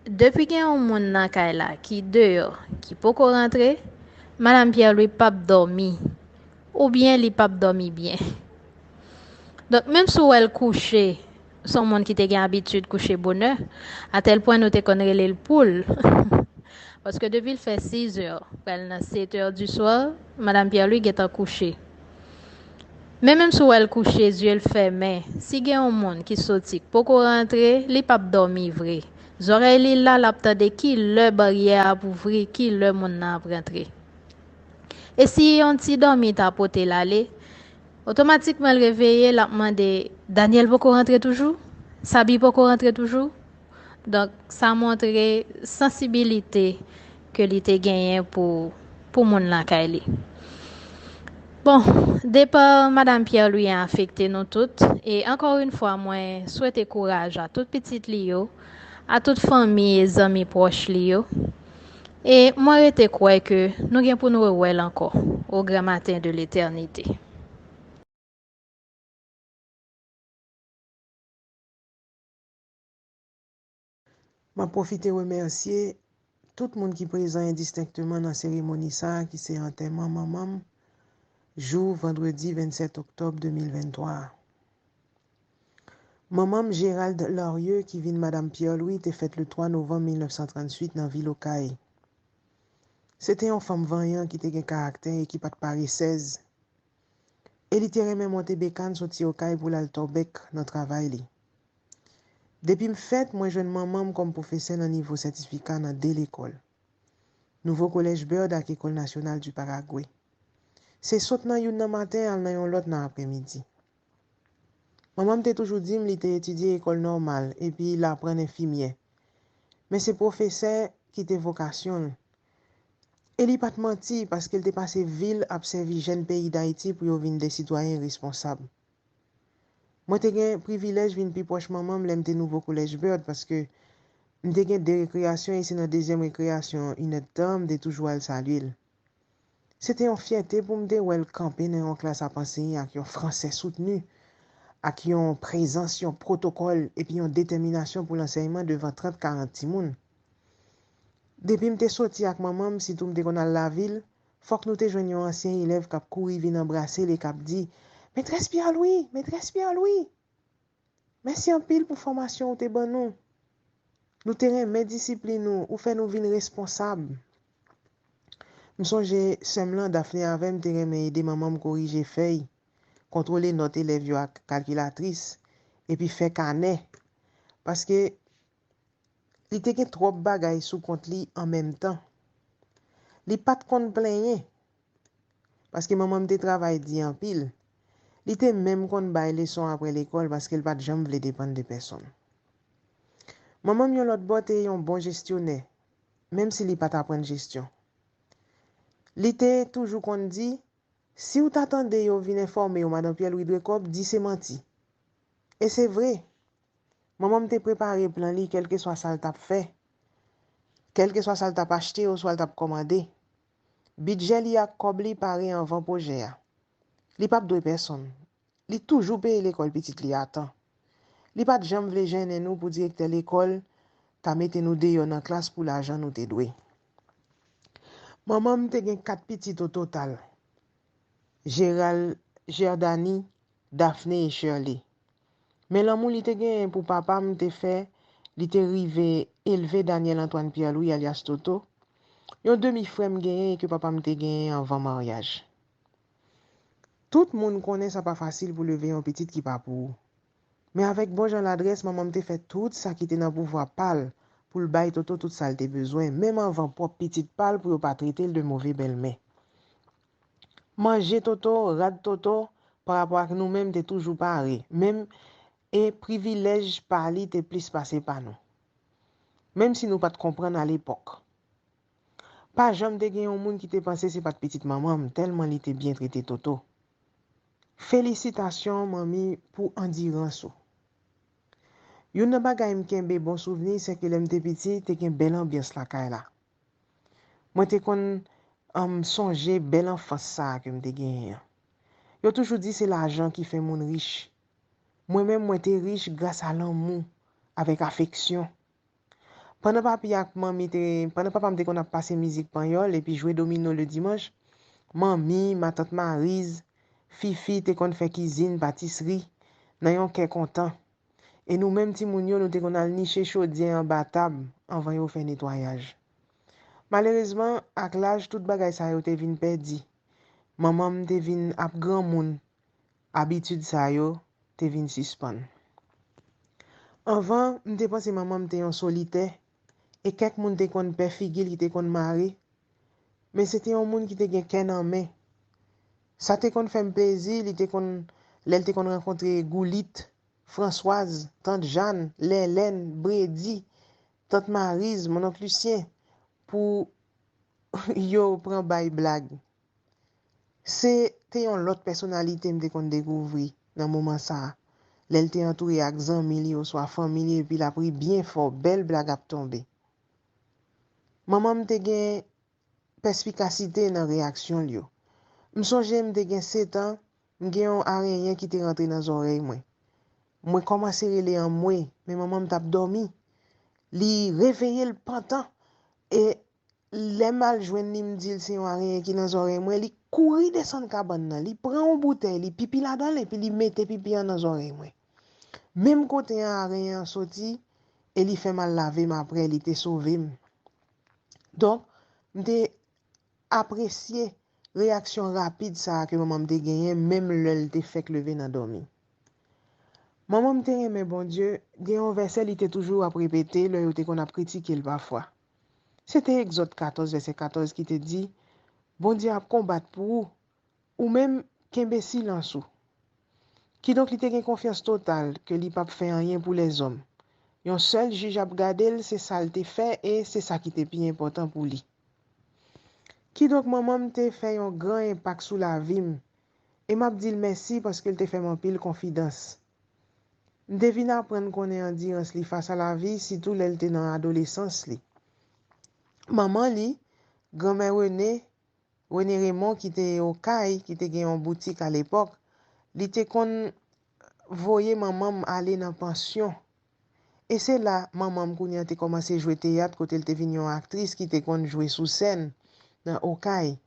depuis qu'il y a un monde dans Kyla qui dehors, qui peut rentrer, Madame Pierre-Louis pas dormi ou bien il pas dormi bien. Donc même si elle couchait son monde qui était habitude de coucher bonne heure, à tel point nous te connaît le poule. Parce que depuis il fait 6 heures, à 7 heures du soir, Madame Pierre-Louis est couchée. Mais même si elle couche, yeux le fermé, si il y a un monde qui sorti pour rentrer, il pas dormir vrai. Oreilles là l'attendait qui le barrière pour ouvrir, qui le monde n'a rentrer. Et si on t'y dormi ta poté l'aller, automatiquement le réveiller l'a demandé Daniel pour rentrer toujours, Sabi pour rentrer toujours. Donc ça montrait sensibilité que l'été gagné pour mon la Kylie. Bon, départ Madame Pierre-Louis a affecté nous toutes et encore une fois moi souhaite courage à toute petite Lio, à toute famille et amis proches Lio. Et moi je crois que nous gain pour nous revoir encore au grand matin de l'éternité. Je profite de remercier tout le monde qui est présent indistinctement dans la cérémonie ça, qui c'est enterrement maman, jour vendredi 27 octobre 2023. Maman Gérald Lorieux, qui vient de Madame Pierre-Louis, était faite le 3 novembre 1938 dans la ville Okaï. C'était une femme vaillante qui était un caractère et qui pas de paresseuse. Elle était même monté bécane sorti Okaï pour l'altorbec dans le travail. Depuis me fête, moi jeune maman comme professeur dans niveau certificat dans deux l'école. Nouveau collège Bird à l'école nationale du Paraguay. C'est saute dans une matin, al dans l'autre dans après-midi. Maman m'a toujours dit qu'il était étudié à l'école normale et puis il apprend infirmier. Mais c'est professeur qui était vocation. Elle n'a pas menti parce qu'elle était passé ville à observer jeune pays d'Haïti pour devenir des citoyens responsables. Moi, j'ai un privilège de venir proche maman, je suis nouveau collège Bird parce que j'ai deux récréations et c'est dans la deuxième récréation, une dame de toujours à saluer. C'était une fierté pour me dire où elle campait dans une classe à penser, avec un français soutenu, avec une présence, un protocole et puis une détermination pour l'enseignement devant 30-40 personnes. Depuis que je suis sorti avec maman, si tout me dit qu'on a la ville, il faut que nous te joignions un ancien élève qui a couru, vient embrasser les qui dit Maîtresse Pierre-Louis, Maîtresse Pierre-Louis. Merci en pile pour formation ou te bon nous. Nous te mes discipline ou fait nous vin responsable. Me songe semblant Daphné avec me te aider maman me corriger feuille, contrôler note élève yo calculatrice et puis faire carnet parce que il te gen trop bagay sous compte li en même temps. Li pas de compte plaigner parce que maman me te travail di en pile. Li te même compte bay leçon après l'école parce qu'elle pas de jambe vle dépendre de personne. Maman yon l'autre botte un bon gestionnaire même si li pas apprendre gestion. Li te toujours qu'on dit si ou t'attendez yo vinn informer ou madame Pierre-Louis Drekop dit c'est menti. Et c'est vrai. Maman me préparé plan li quel que soit ça t'a fait. Quel que soit ça t'a acheté ou soit t'a commandé. Budget li a kobli paré avant projet. Li pas de personne. Li toujours paye l'école petite li attend. Li pas de jambe vle gêner nous pour directeur l'école t'a mette nous dehors dans classe pour l'argent nous te doué. Maman me te gen 4 petites au total. Gérald, Jordani, Daphné et Shirley. Mais l'amour li te gen pour papa me te fait, li te rive élevé Daniel Antoine Pierre-Louis alias Toto. Yon demi-frère me gen que papa me te gen avant mariage. Tout le monde connaît ça pas facile pour lever un petit qui pas pour. Mais avec bon Jean l'adresse, maman me te fait tout ça qui était dans pouvoir pâle pour le bail Toto tout ça le besoin, même avant propre petite pâle pour pas traiter de mauvais belle-mère. Manger Toto, rad Toto, par rapport à nous-mêmes, t'es toujours pareil. Même et privilège parler t'es plus passé par nous. Même si nous pas te comprendre à l'époque. Pas jamais te gen yon moun qui te pensé c'est pas de petite maman, tellement il était bien traité Toto. Félicitations mamie pour endurance. Yon nan bagay m'kembe bon souvenir c'est que l'aime te petit te gen belle ambiance la kay la. Moi te kon songer belle enfance ça que m'te gen. Yo toujours dit c'est l'argent qui fait moun riche. Moi-même moi te riche grâce à l'amour avec affection. Pendant papa me qu'on a passé musique pagnol et puis jouer domino le dimanche, mamie, ma tante Marise, Fifi te qu'on fait cuisine, pâtisserie, nan yon kè content. Et nous même ti moun yo nous te qu'on a niché chaudière en bas table avant yo faire nettoyage. Malheureusement, ak l'âge tout bagay sa yo te vin perdi. Maman me te vin ap grand moun. Habitude sa yo te vin suspend. Avant, me te pense maman me te yon solitaire. Et quelques moun te kon pè figil qui te kon mari. Mais c'était un moun qui te gen ken en main. Ça te kon fait plaisir, il te kon l'elle te kon rencontrer Goulit, Françoise, tante Jeanne, Lélène, Brady, tante Marise, mon oncle Lucien pour yo prend bay blague. C'était une autre personnalité me te kon découvrir dans moment ça. L'elle te entouré ak zanmi li ou soit famille et puis la pris bien fort, belle blague ap tomber. Maman me te gen perspicacité dans réaction li yo. M'songe me te gen 7 ans, m'gen yon araignée qui te rentré dans oreille moi. Moi commencé relé en moi, mais maman me t'a dormi. Li réveillé le pantan et les mal joine li me dit c'est yon araignée qui dans oreille moi, li couri descendre cabane nan, li prend une bouteille, li pipi là-dedans et puis li mette pipi dans oreille moi. Même côté araignée sorti et li fait mal laver mais après il était sauvé. Donc, m'te apprécié réaction rapide ça que maman m'te gagné même l'elle te fait lever dans dormi. Maman m'te aimé bon Dieu, gen un verset il était toujours à répéter le yote qu'on a critiqué le parfois. C'était Exode 14 verset 14 qui te dit bon Dieu a combattre pour vous ou même kembe silence ou. Qui donc il te gen confiance totale que li pas fait rien pour les hommes. Yon seul juge a regardé, c'est ça le te fait et c'est ça qui était plus important pour lui. Qui donc maman m'te fait un grand impact sur la vie et m'a dit merci parce qu'elle te fait mon pile confidence. M'devine apprendre qu'on est endurance li face à la vie surtout l'elle te dans adolescence li. Maman li, grand-mère René Raymond qui était au Caille, qui était en boutique à l'époque, li te kon voyer maman aller dans pension. Et c'est là, maman m'kounya te commencé à jouer théâtre côté elle te vini une actrice qui te kon jouer sous scène dans Okaï.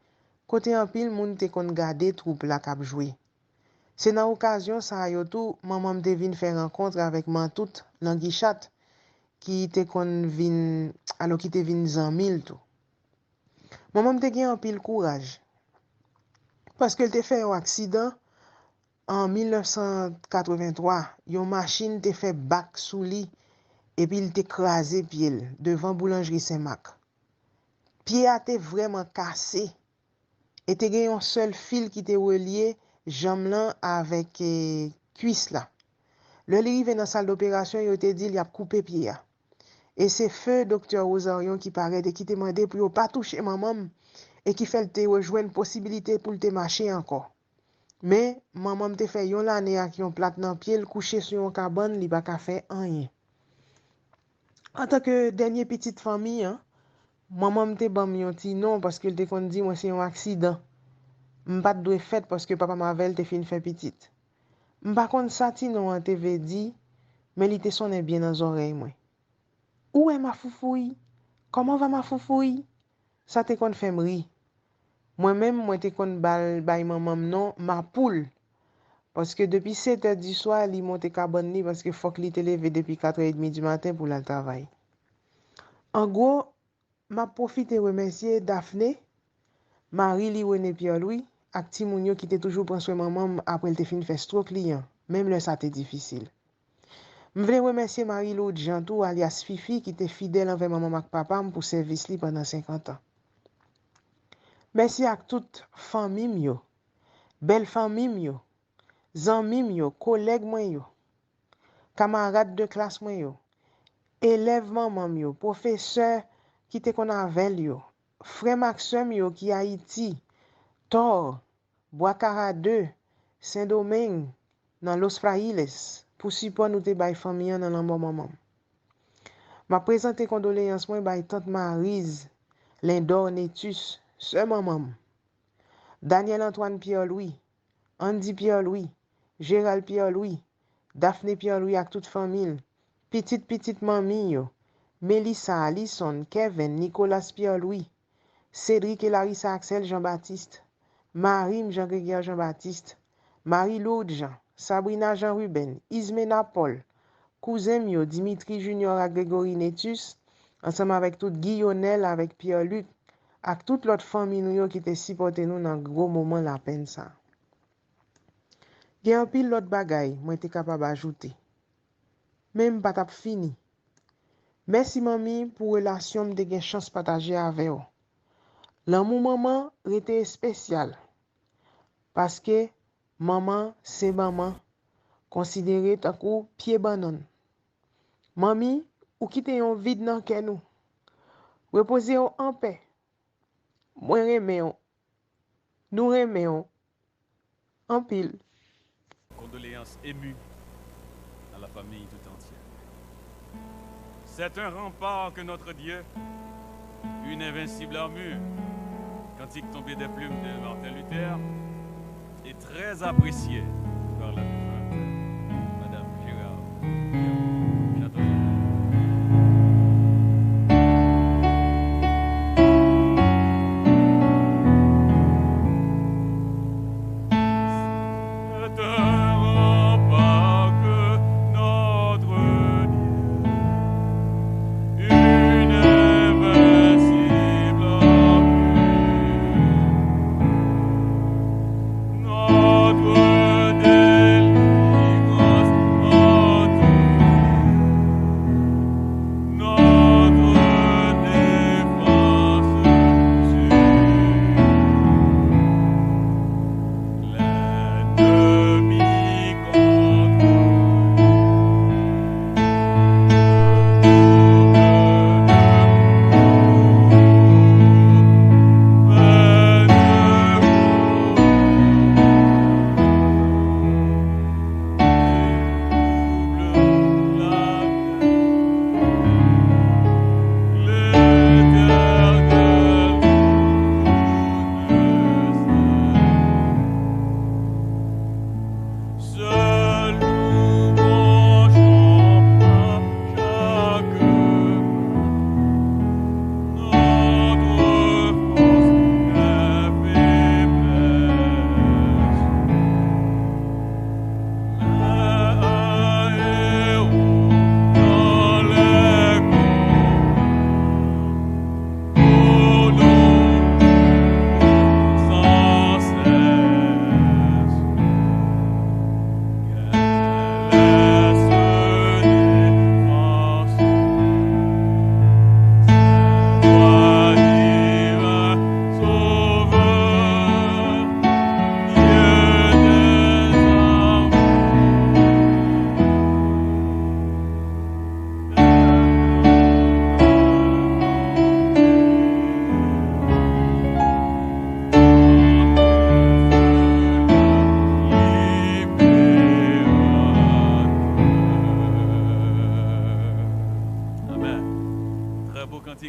Côté en pile moun te kon garder troupe la k'ap jouer. C'est dans occasion ça yo tout maman m'te vinn faire rencontre avec Mantout Languichat qui te kon vinn alors qui te vinn zanmil tout. Maman m'te gen en pile courage. Parce qu'elle te fait un accident en 1983, yon machine te fait bac sous li et puis il t'écrasé pied devant boulangerie Saint-Marc. Pied a été vraiment cassé. Et te gen un seul fil qui te relié jambe là avec cuisse là. Le arrivé dans salle d'opération, il te dit il a coupé pied a. Et c'est feu docteur Rosarion qui paraît et qui te demandé pour pas toucher maman et qui fait te rejoindre possibilité pour te marcher encore. Mais maman te fait yon l'année ak yon plate dans pied, le coucher sur yon cabane, li pa ka fait rien. En tant que dernière petite famille, hein, maman te bam yon ti non parce que te kon di moi c'est un accident. M'pas dwe fait parce que papa m'avel te fin fait petite. M'pa kon sa ti non te ve di, mais li te sonne bien dans oreille moi. Où est ma foufouille? Comment va ma foufouille? Ça te kon fait m'ri. Moi-même, moi te kon bal bay maman non ma poule. Parce que depuis 7h du soir, li monte cabane li parce que faut que li te levé depuis 4h30 du matin pour le travail. En gros, m'a profité remercier Daphné, Marie li René Pierre Louis, ak ti moun yo qui te toujours prend soin maman après te fin fait stroke li, même le ça te difficile. Je voulais remercier Marie-Lou Jantou, alias Fifi, qui était fidèle envers maman et papa pour service li pendant 50 ans. Merci à toute famille, belle famille, zanmi, collègues, camarades de classe, élèves, maman, professeurs qui te qu'on avec, frère Maxime qui Haïti, Tor, Boacara 2, Saint-Domingue, dans Los Frailes, pour support nous te bay famille dans l'amour maman. Ma présente condoléances moi bay tante Marise, Lindor Netus, sœur maman. Daniel Antoine Pierre-Louis, Andy Pierre-Louis, Gérald Pierre-Louis, Daphné Pierre-Louis avec toute famille, petite mamie, Mélissa, Alison, Kevin, Nicolas Pierre-Louis, Cédric et Larissa Axel Jean-Baptiste, Marim Jean-Grégoire Jean-Baptiste, Marie-Laude Jean, Sabrina Jean-Ruben, Ismena Paul, cousin mio, Dimitri Junior et Grégory Netus, ensemble avec tout Guillonel, avec Pierre-Luc, avec toute l'autre famille qui te supporté nous dans gros moment la peine ça. Il y a un pile l'autre bagaille, moi t'es capable d'ajouter. Même pas tap fini. Merci mamie pour relation de gen chance partager avec vous. L'amour maman était spécial parce que maman c'est maman considéré tant que pied banon. Mamie ou quitte yon vide dans ke nous. Reposez en paix. Moi remeyon. Nous remeyon. En pile. Condoléances émues à la famille tout entière. C'est un rempart que notre Dieu, une invincible armure. Cantique tombé des plumes de Martin Luther est très apprécié par la défunte Madame Gérard. Château.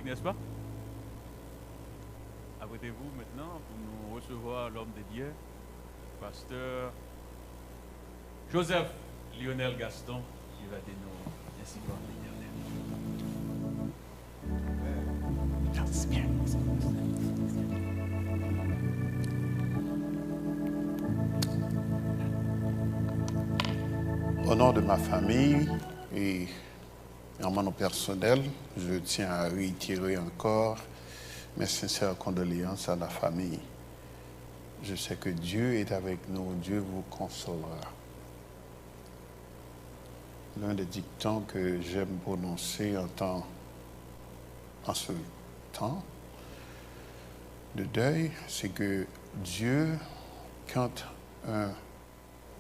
N'est-ce pas? Apprêtez-vous maintenant pour nous recevoir l'homme de Dieu, pasteur Joseph Lionel Gaston, qui va dire nous ainsi par l'éternel. Au nom de ma famille et en mon nom personnel, je tiens à réitérer encore mes sincères condoléances à la famille. Je sais que Dieu est avec nous, Dieu vous consolera. l'un des dictons que j'aime prononcer en ce temps de deuil, c'est que Dieu, quand un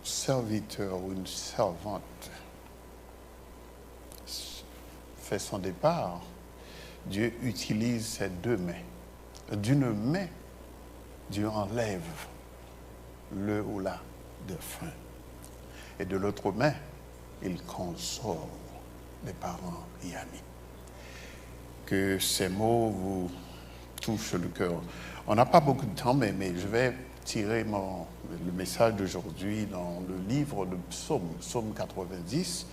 serviteur ou une servante fait son départ, Dieu utilise ses deux mains. D'une main, Dieu enlève le ou la défunt. Et de l'autre main, il console les parents et amis. Que ces mots vous touchent le cœur. On n'a pas beaucoup de temps, mais je vais tirer le message d'aujourd'hui dans le livre de Psaume, Psaume 90,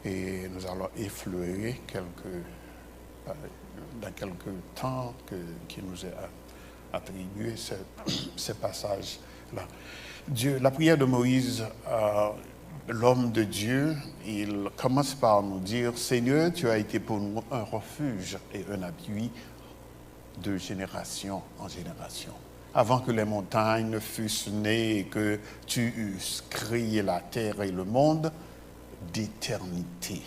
et nous allons effleurer dans quelques temps qui nous est attribué ces passages-là. La prière de Moïse, l'homme de Dieu, il commence par nous dire: Seigneur, tu as été pour nous un refuge et un appui de génération en génération. Avant que les montagnes fussent nées et que tu eusses créé la terre et le monde, d'éternité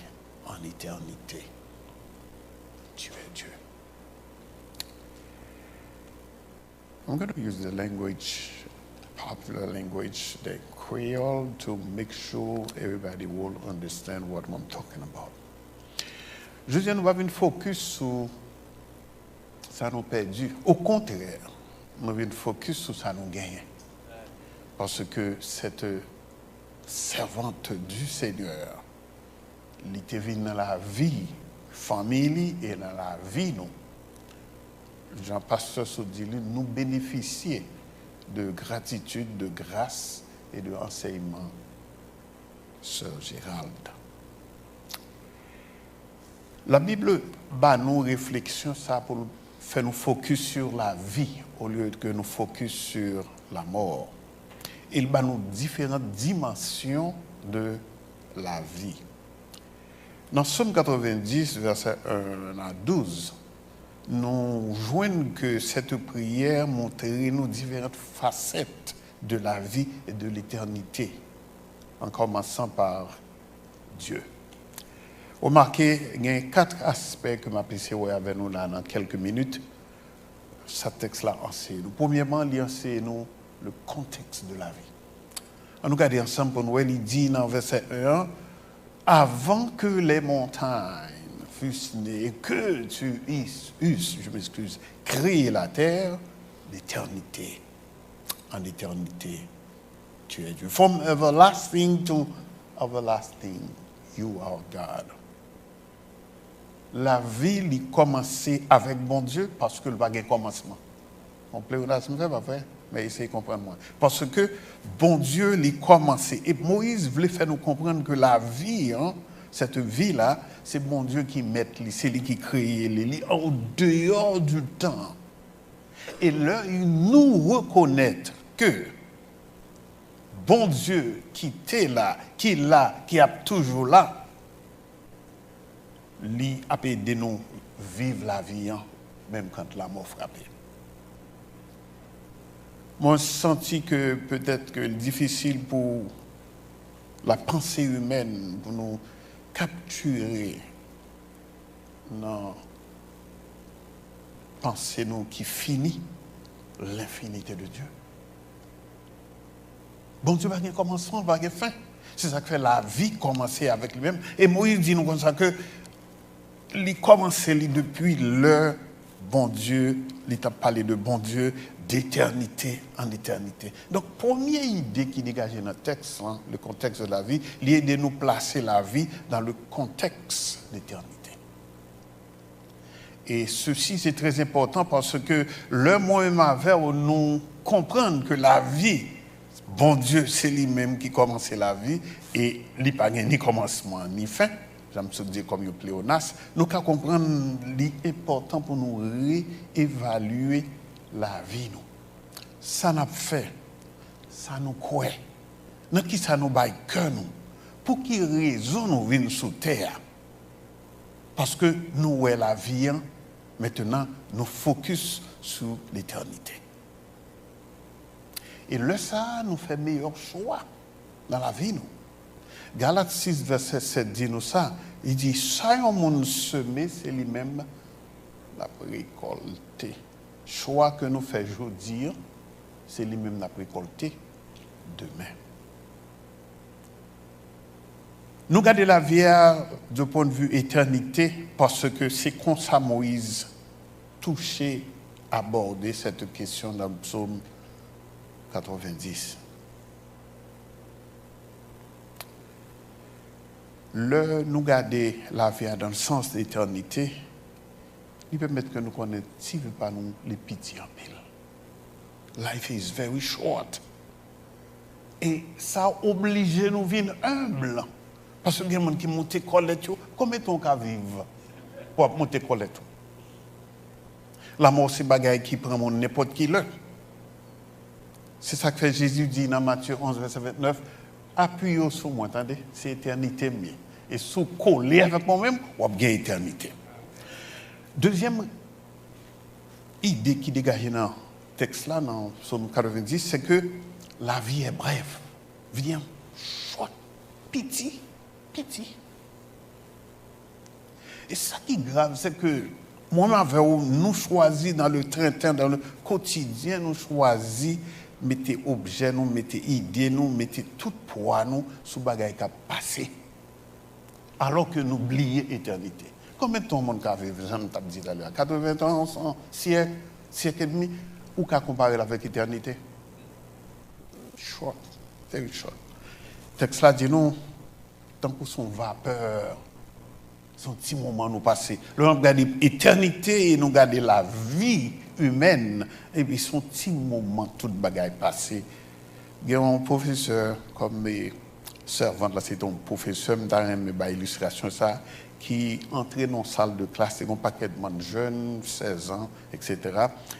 en éternité, tu es Dieu. I'm going to use the popular language, the Creole, to make sure everybody will understand what I'm talking about. Je dis, nous avons une focus sur ça nous perdu. Au contraire, nous avons une focus sur ça nous gagne. Parce que cette servante du Seigneur, elle était venue dans la vie, famille et dans la vie, nous. Jean-Pasteur Sodili, nous bénéficier de gratitude, de grâce et de enseignement, Sœur Gérald. La Bible bat nos réflexions ça pour faire nous focus sur la vie au lieu que nous focus sur la mort. Il bat nous différentes dimensions de la vie. Dans Psaume 90, verset 1 à 12, nous joignons que cette prière montre nous différentes facettes de la vie et de l'éternité, en commençant par Dieu. Remarquez, il y a 4 aspects que je vais essayer avec nous là dans quelques minutes. Ce texte-là enseigne. Premièrement, il enseigne nous le contexte de la vie. On nous regarde ensemble pour nous, il dit dans verset 1, avant que les montagnes fussent nées, que tu eusses, créé la terre, l'éternité. En éternité, tu es Dieu. From everlasting to everlasting, you are God. La vie, il commençait avec bon Dieu parce que le pas de commencement. On plaît là, ça me fait pas faire, mais essayez de comprendre moi. Parce que bon Dieu, il commençait. Et Moïse voulait faire nous comprendre que la vie, cette vie-là, c'est bon Dieu qui met, c'est lui qui crée, les en dehors du temps. Et là, il nous reconnaît que bon Dieu qui était là, qui est là, qui est toujours là, lui a aidé nous vivre la vie, même quand la mort frappe. Moi, j'ai senti que peut-être que c'est difficile pour la pensée humaine, pour nous capturer dans pensée nous qui finit l'infinité de Dieu. Bon Dieu, il n'y a pas de commencement, il n'y a pas de fin. C'est ça que fait la vie commencer avec lui-même. Et Moïse dit nous comme ça que il commençait depuis le bon Dieu, il t'a parlé de bon Dieu d'éternité en éternité. Donc, première idée qui dégage dans le texte, le contexte de la vie, il est de nous placer la vie dans le contexte d'éternité. Et ceci, c'est très important parce que le moyen vers nous comprendre que la vie, bon Dieu, c'est lui-même qui commence la vie et il n'y a pas ni commencement ni fin. J'aime se dire comme pléonas. Nous devons comprendre l'important pour nous réévaluer la vie. Ça n'a fait, ça nous croit. Dans qui ça nous baille cœur nous. Pour qui raison nous venons sur terre? Parce que nous est la vie. Maintenant, nous focus sur l'éternité. Et le ça nous fait meilleur choix dans la vie. Nous. Galates 6, verset 7 dit nous ça. Il dit, ça yon moun semé, c'est lui-même la récolté. Choix que nous faisons aujourd'hui, c'est lui-même la récolté demain. Nous gardons la vie du point de vue éternité parce que c'est comme ça Moïse touché, abordé cette question dans le psaume 90. Nous garder la vie dans le sens d'éternité, il permet que nous connaissions, si nous pas nous les pitiés en pile. Life is very short. Et ça oblige nous à vivre humble. Parce que il y a des gens qui montent colette, combien de temps qu'à vivre pour monter colette? La mort, c'est bagaille qui prend mon n'importe qui là. C'est ça que Jésus dit dans Matthieu 11, verset 29. Appuyez sur moi, attendez, c'est éternité mieux. Et sous collé avec moi-même, on a gagné éternité. Deuxième idée qui dégage dans le texte là, dans Psaume 90, c'est que la vie est brève. Viens, short, petit. Et ça qui est grave, c'est que moi-même, nous choisissons dans le train, dans le quotidien, nous choisissons mettez objet, nous mettez idée, nous mettez tout poids nous sous bagaille qui a passé. Alors que nous oublions l'éternité. Combien de temps monde a vécu, j'en ai dit tout à l'heure, 80 ans, 100 siècle et demi, ou qu'à comparer avec l'éternité? Short, very short. Le texte là dit nous, tant que son vapeur, son petit moment nous passé. Là, on regarde l'éternité et nous regardons la vie humaine, et puis son petit moment, tout le bagaille passé. Il y a un professeur, comme mes servantes, là, c'est un professeur, mais illustration ça, qui entrait dans une salle de classe, c'est un paquet de monde jeunes, 16 ans, etc.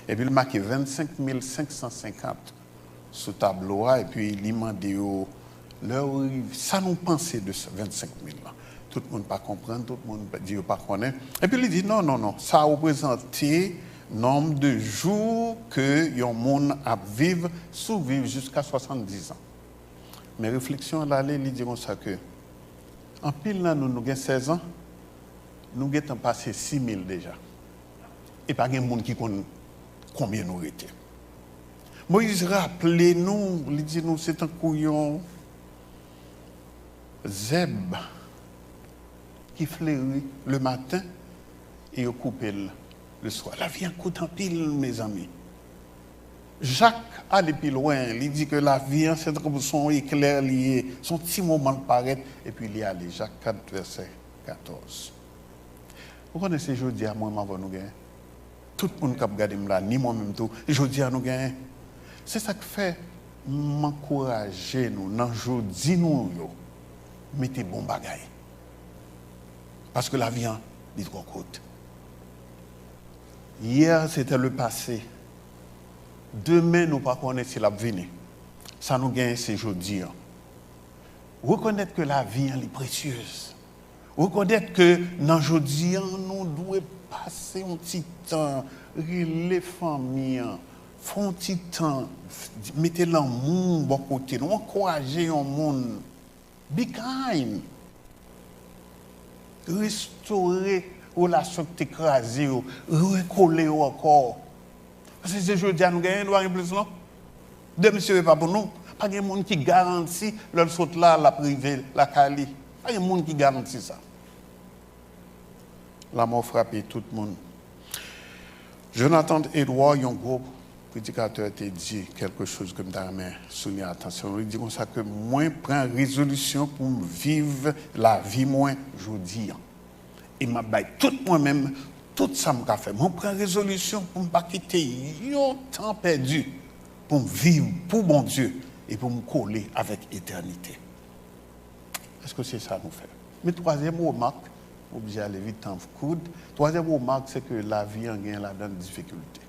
Et puis il marquait 25 550 sur le tableau, et puis il demandait ça nous pensait de ce 25 000 là. Tout le monde ne pas comprendre, tout le monde ne dit pas connaître. Et puis il dit non, ça représentait le nombre de jours que un monde a vivre, survivre jusqu'à 70 ans. Mes réflexions là, il dit comme ça que en pile là, nous avons 16 ans, nous avons passé 6 000 déjà. Et pas de monde qui connaît combien nous étions. Moïse rappelez-nous, il dit nous c'est un couillon zèbre qui fleurit le matin et coupé le soir. La vie en coûte en pile, mes amis. Jacques allait plus loin. Il dit que la vie, c'est comme son éclair lié, son petit moment de paraître, et puis il y allait. Jacques 4, verset 14. Vous connaissez aujourd'hui à moi, nous gagnons. Tout le monde qui a regardé là, ni moi-même tout, aujourd'hui à nous gagnons. C'est ça qui fait m'encourager nous, dans aujourd'hui nous, mettez bon bagaille. Parce que la vie est trop courte. Hier, c'était le passé. Demain, nous ne pas connaître si la vie. Ça nous gagne, c'est aujourd'hui. Reconnaître que la vie est précieuse. Reconnaître que dans aujourd'hui, nous devons passer un petit temps, les familles, faire un petit temps, mettre l'amour de bon côté, nous encourager le monde. Be kind. Restaurer la relation qui t'écrasée, recoller encore. Parce que c'est jeudi à nous gagner, nous avons plus non? De monsieur pas pour nous. Pas de monde qui garantit leur saute là, la privée, la Cali. Pas de monde qui garantit ça. La mort frappé tout le monde. Jonathan Edwards, un gros prédicateur, a dit quelque chose que je me souligner attention. Il dit comme ça que moi, prends résolution pour vivre la vie moins aujourd'hui. Et m'a bail tout moi-même, tout ça m'a fait. Moi, prends résolution pour ne pas quitter un temps perdu, pour vivre pour mon Dieu et pour me coller avec l'éternité. Est-ce que c'est ça nous fait? Mais troisième remarque, obligé d'aller vite en coude. Troisième remarque, c'est que la vie en gagne là-dedans de difficulté.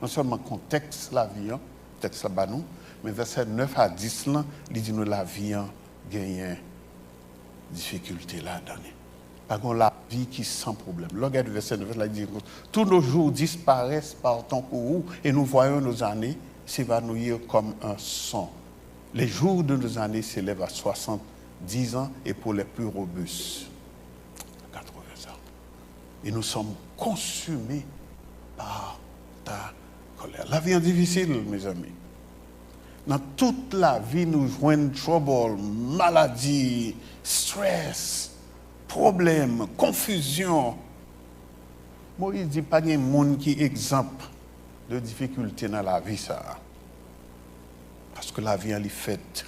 Non seulement contexte la vie, texte là-bas nous, mais verset 9 à 10, là, il dit nous la vie gagne difficulté là-dedans. Par contre, la vie qui sans problème. Le regarde verset 9, là, il dit tous nos jours disparaissent par ton courroux et nous voyons nos années s'évanouir comme un son. Les jours de nos années s'élèvent à 60 10 ans et pour les plus robustes, 80 ans. Et nous sommes consumés par ta colère. La vie est difficile, mes amis. Dans toute la vie, nous jouons trouble, maladie, stress, problèmes, confusion. Moïse dit pas de monde qui est exemple de difficultés dans la vie, ça. Parce que la vie, elle est faite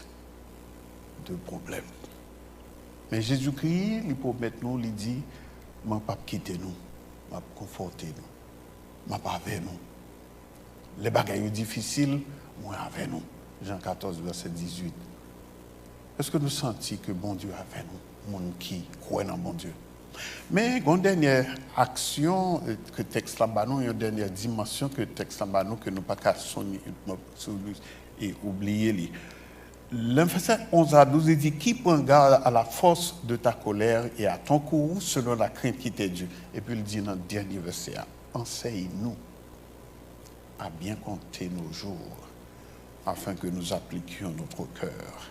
de problèmes. Mais Jésus-Christ, il promet nous, il dit, je ne vais pas quitter nous, je vais conforter nous, je ne vais pas avec nous. Les bagailles difficiles, moi avec nous. Jean 14, verset 18. Est-ce que nous sentons que bon Dieu est avec nous, monde qui croit dans bon Dieu? Mais une dernière action que le texte là-bas, une dernière dimension que le texte là-bas, que nous ne pouvons pas et oublier. L'Éphésiens 11 à 12, il dit, qui prend garde à la force de ta colère et à ton courroux selon la crainte qui t'est due. Et puis il dit dans le dernier verset, enseigne-nous à bien compter nos jours afin que nous appliquions notre cœur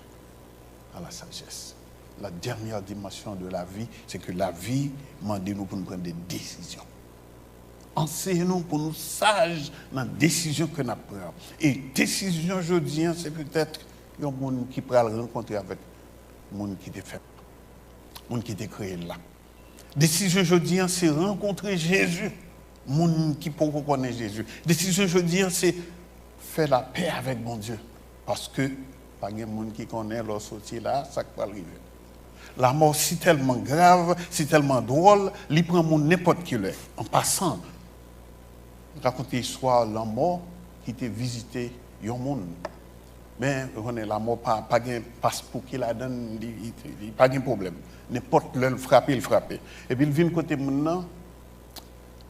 à la sagesse. La dernière dimension de la vie, c'est que la vie demande nous pour nous prendre des décisions. Enseignez-nous pour nous sages dans les décisions que nous prenons. Et décision aujourd'hui, c'est peut-être un monde qui pourra rencontrer avec le monde qui est fait, le monde qui est créé là. Décision aujourd'hui, c'est rencontrer Jésus, le monde qui peut connaître Jésus. Décision aujourd'hui, c'est faire la paix avec mon Dieu. Parce que, pas de monde qui connaît leur sortie là, ça peut arriver. La mort, c'est tellement grave, c'est tellement drôle, il prend n'importe qui l'est. En passant, raconter l'histoire de la mort qui était visité un monde. Mais la mort, pas de passeport qu'il a donné, il pas de problème. N'importe le frapper, il frappe. Et puis il vient côté maintenant,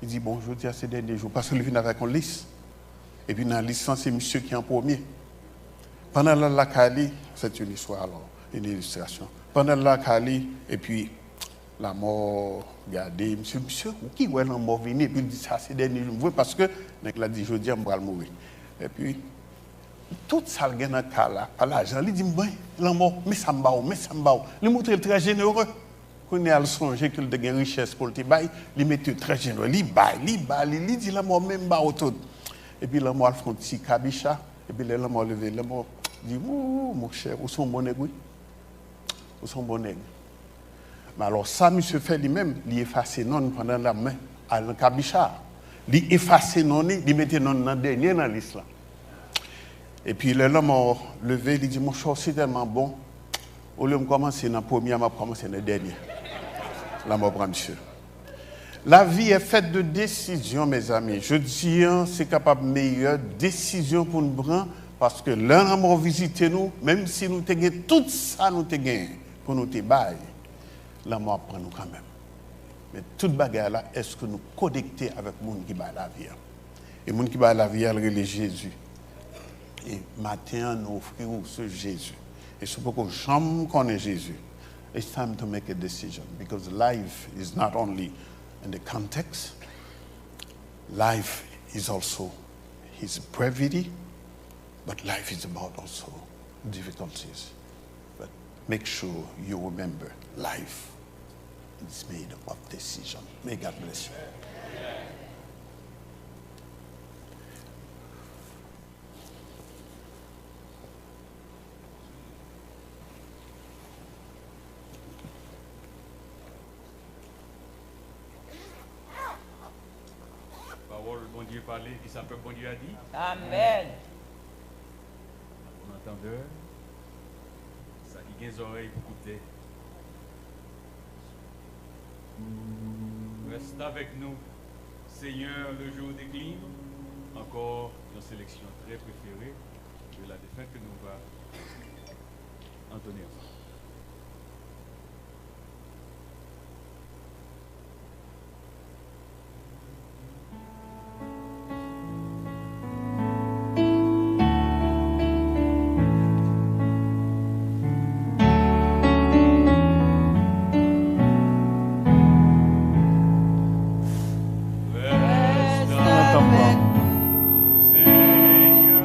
il dit, bon, je dis à ces derniers jours, parce qu'il vient avec une liste. Et puis dans la liste, c'est monsieur qui est en premier. Pendant la Kali, c'est une histoire alors, une illustration. Pendant la Kali, et puis la mort, regardez, monsieur, qui est la mort venir, et puis il dit ça, c'est dernier jour, parce que, il a dit, je dis, on va mourir. Et puis, tout ça, il y a dans le cas là, par l'argent, il dit, bon, la mort, mais ça me bat, il montre très généreux. Quand il a songé qu'il a une richesse pour le bail, il met très généreux, il dit, la mort, même bat tout. Et puis, la mort, il fait un petit cabicha, et puis, la mort levé, la mort dit, mon cher, où sont bon nègres? Où sont bon nègres? Mais alors, ça, monsieur fait lui-même, il efface non pendant la main à le cabicha. Il efface non, il mettait non dans le dernier dans l'islam. Et puis, l'homme a levé, il dit, mon cher, c'est tellement bon. Au lieu de commencer dans le premier, je vais commencer dans le dernier. Là, je prends monsieur. La vie est faite de décisions, mes amis. Je dis, c'est capable de meilleure décision pour nous prendre, parce que l'un m'a visité nous, même si nous avons tout ça, nous avons pour nous bailler, la mort prend nous quand même. Mais toute bagarre là, est-ce que nous connectons avec le monde qui bat la vie? Et le monde qui bat la vie, il est Jésus. Et maintenant, nous offrons ce Jésus. Et c'est pourquoi j'aime connaître Jésus. It's time to make a decision, because life is not only in the context, life is also his brevity, but life is about also difficulties. But make sure you remember, life is made of decision. May God bless you. Bon Dieu parler, qui s'appelle bon Dieu a dit. Amen. Bon entendeur, ça qui a des oreilles pour écouter. Reste avec nous, Seigneur, le jour décline. Encore une sélection très préférée de la défunte que nous va entonner ensemble. Seigneur,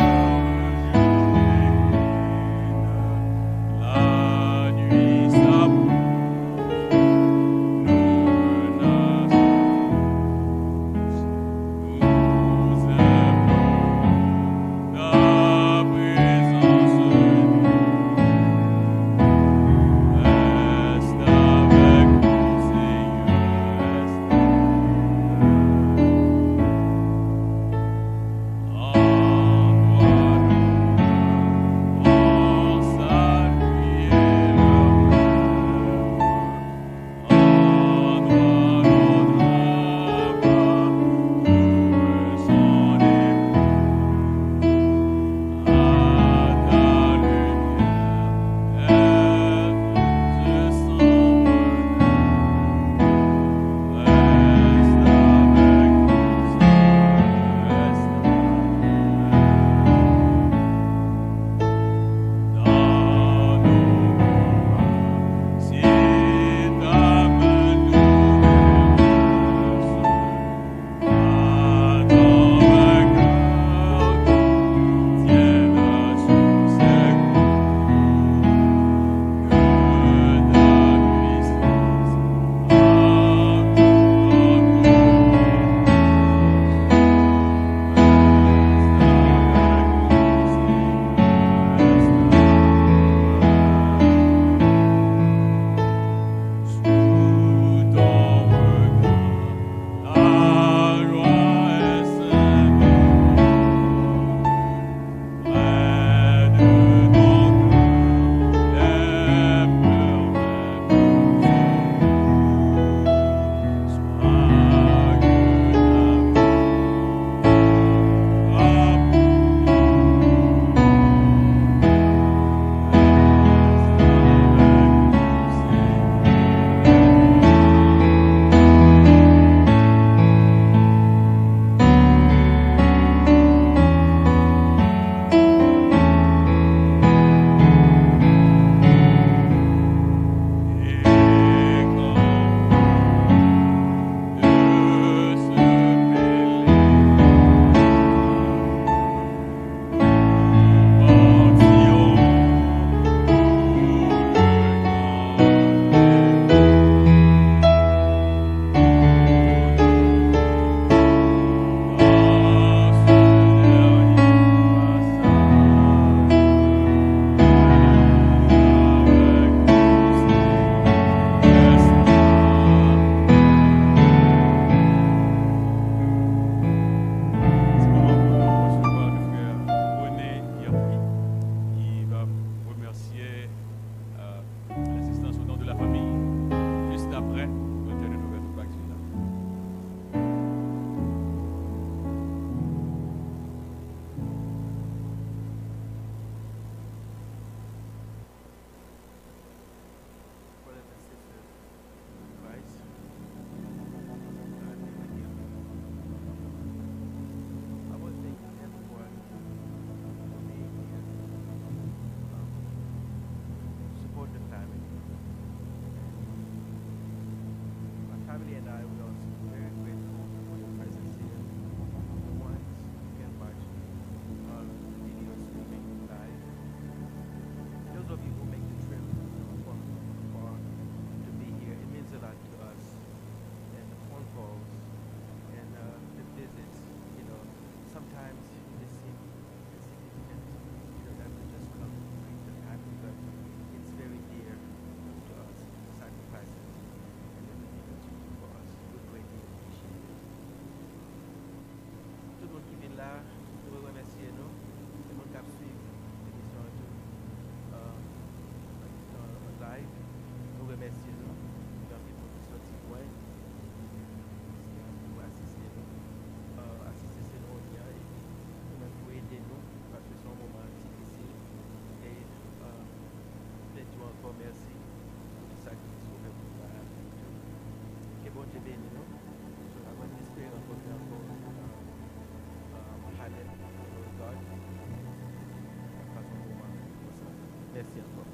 Merci encore.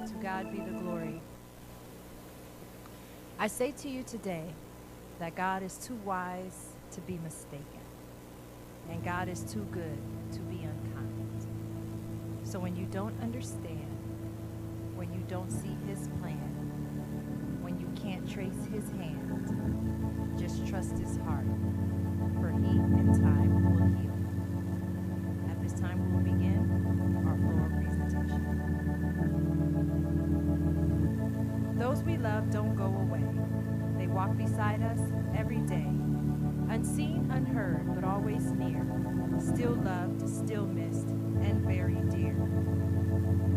To God be the glory. I say to you today that God is too wise to be mistaken, and God is too good to be unkind. So when you don't understand, when you don't see his plan, when you can't trace his hand, just trust his heart, for he in time will heal. At this time we will begin our floral presentation. Those we love don't go away. They walk beside us every day. Unseen, unheard, but always near. Still loved, still missed, and very dear.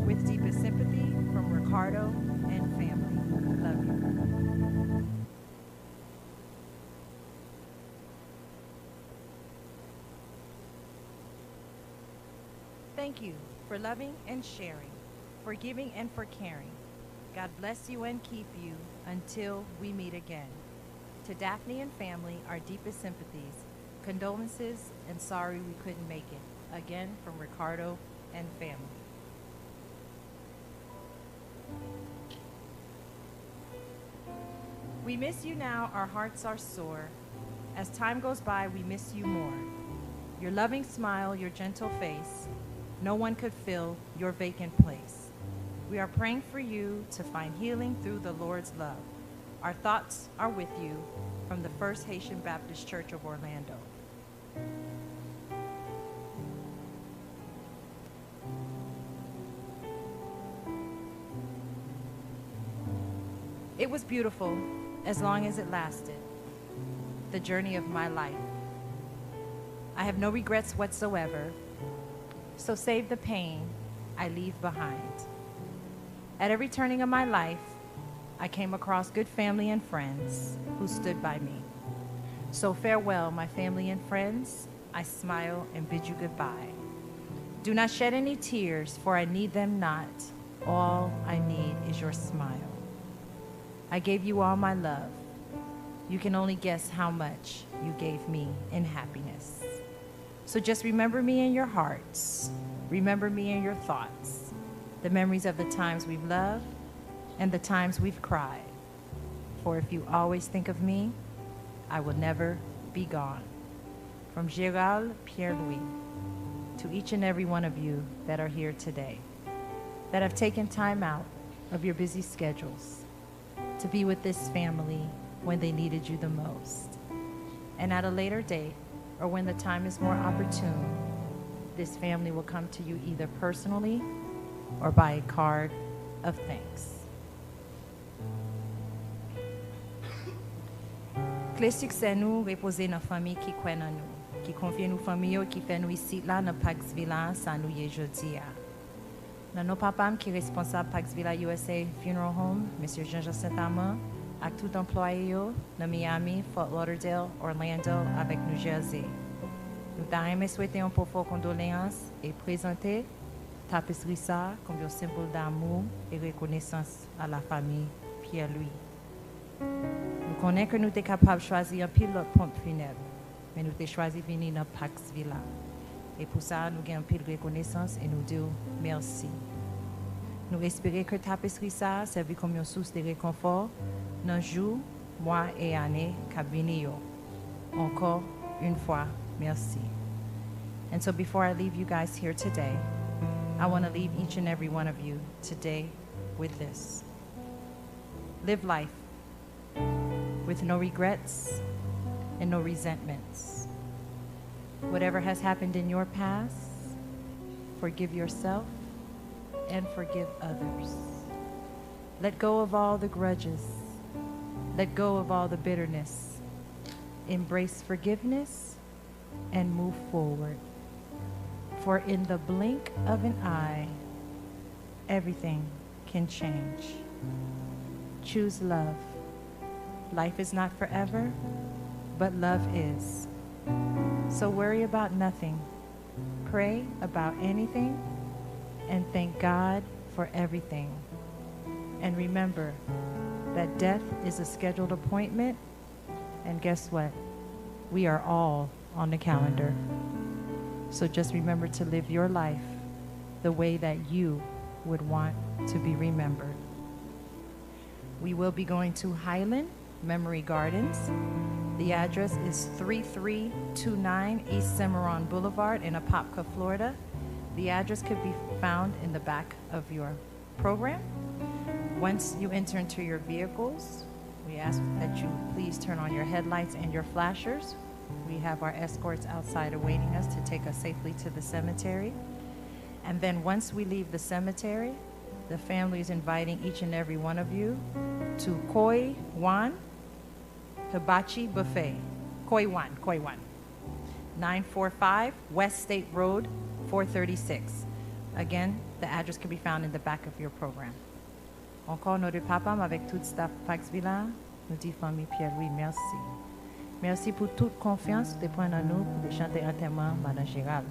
With deepest sympathy from Ricardo and family. Love you. Thank you for loving and sharing, for giving and for caring. God bless you and keep you until we meet again. To Daphne and family, our deepest sympathies, condolences, and sorry we couldn't make it. Again, from Ricardo and family. We miss you now, our hearts are sore. As time goes by, we miss you more. Your loving smile, your gentle face, no one could fill your vacant place. We are praying for you to find healing through the Lord's love. Our thoughts are with you from the First Haitian Baptist Church of Orlando. It was beautiful as long as it lasted, the journey of my life. I have no regrets whatsoever, so save the pain I leave behind. At every turning of my life, I came across good family and friends who stood by me. So farewell, my family and friends. I smile and bid you goodbye. Do not shed any tears, for I need them not. All I need is your smile. I gave you all my love. You can only guess how much you gave me in happiness. So just remember me in your hearts. Remember me in your thoughts. The memories of the times we've loved and the times we've cried. For if you always think of me, I will never be gone. From Gérald Pierre-Louis, to each and every one of you that are here today, that have taken time out of your busy schedules to be with this family when they needed you the most. And at a later date, or when the time is more opportune, this family will come to you either personally or by a card of thanks. Clé succès nous reposer dans famille qui croit en nous, qui confie nous famille qui fait nous ici là dans Pax Villa ça nous y jodi a. Dans nos papas qui responsable Pax Villa USA Funeral Home, Monsieur Jean-Jacques Saint-Amand, avec tout employé dans Miami, Fort Lauderdale, Orlando avec New Jersey. Nous t'aimons souhaiter un profond condoléances et présenter tapisserie ça comme un symbole d'amour et reconnaissance à la famille Pierre-Louis. Nous connaissons que nous sommes capables de choisir un pilote pompe funèbre, mais nous avons choisi de venir dans Pax Villa. Et pour ça, nous avons un peu de reconnaissance et nous disons merci. Nous espérons que tapisserie ça serve comme une source de réconfort dans les jours, mois et années qui viennent. Encore une fois, merci. And so before I leave you guys here today, I want to leave each and every one of you today with this. Live life with no regrets and no resentments. Whatever has happened in your past, forgive yourself and forgive others. Let go of all the grudges. Let go of all the bitterness. Embrace forgiveness and move forward. For in the blink of an eye, everything can change. Choose love. Life is not forever, but love is. So worry about nothing. Pray about anything and thank God for everything. And remember that death is a scheduled appointment, and guess what? We are all on the calendar. So just remember to live your life the way that you would want to be remembered. We will be going to Highland Memory Gardens. The address is 3329 East Cimarron Boulevard in Apopka, Florida. The address could be found in the back of your program. Once you enter into your vehicles, we ask that you please turn on your headlights and your flashers. We have our escorts outside awaiting us to take us safely to the cemetery. And then once we leave the cemetery, the family is inviting each and every one of you to Koi Wan Hibachi Buffet. Koi Wan. 945 West State Road, 436. Again, the address can be found in the back of your program. Encore nos deux papas, avec tout staff Pax Villa, nous dit famille Pierre-Louis, merci. Merci pour toute confiance que tu prends en nous pour chanter entièrement Madame Gérald.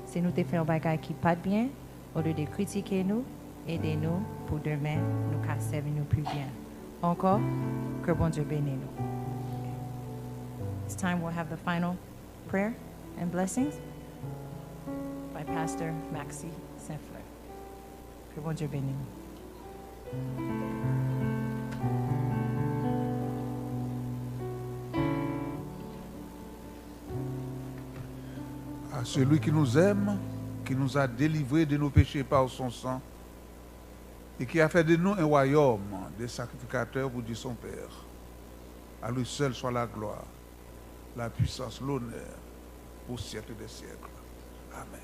Si nous te faisons un bagage qui pas bien, au lieu de critiquer nous, aidez-nous pour demain nous casser nous plus bien. Encore, que bon Dieu bénisse nous. This time we'll have the final prayer and blessings by Pastor Maxie Saint-Fleur. Que bon Dieu bénisse nous. À celui qui nous aime, qui nous a délivrés de nos péchés par son sang, et qui a fait de nous un royaume des sacrificateurs pour Dieu son Père. À lui seul soit la gloire, la puissance, l'honneur, au siècle des siècles. Amen.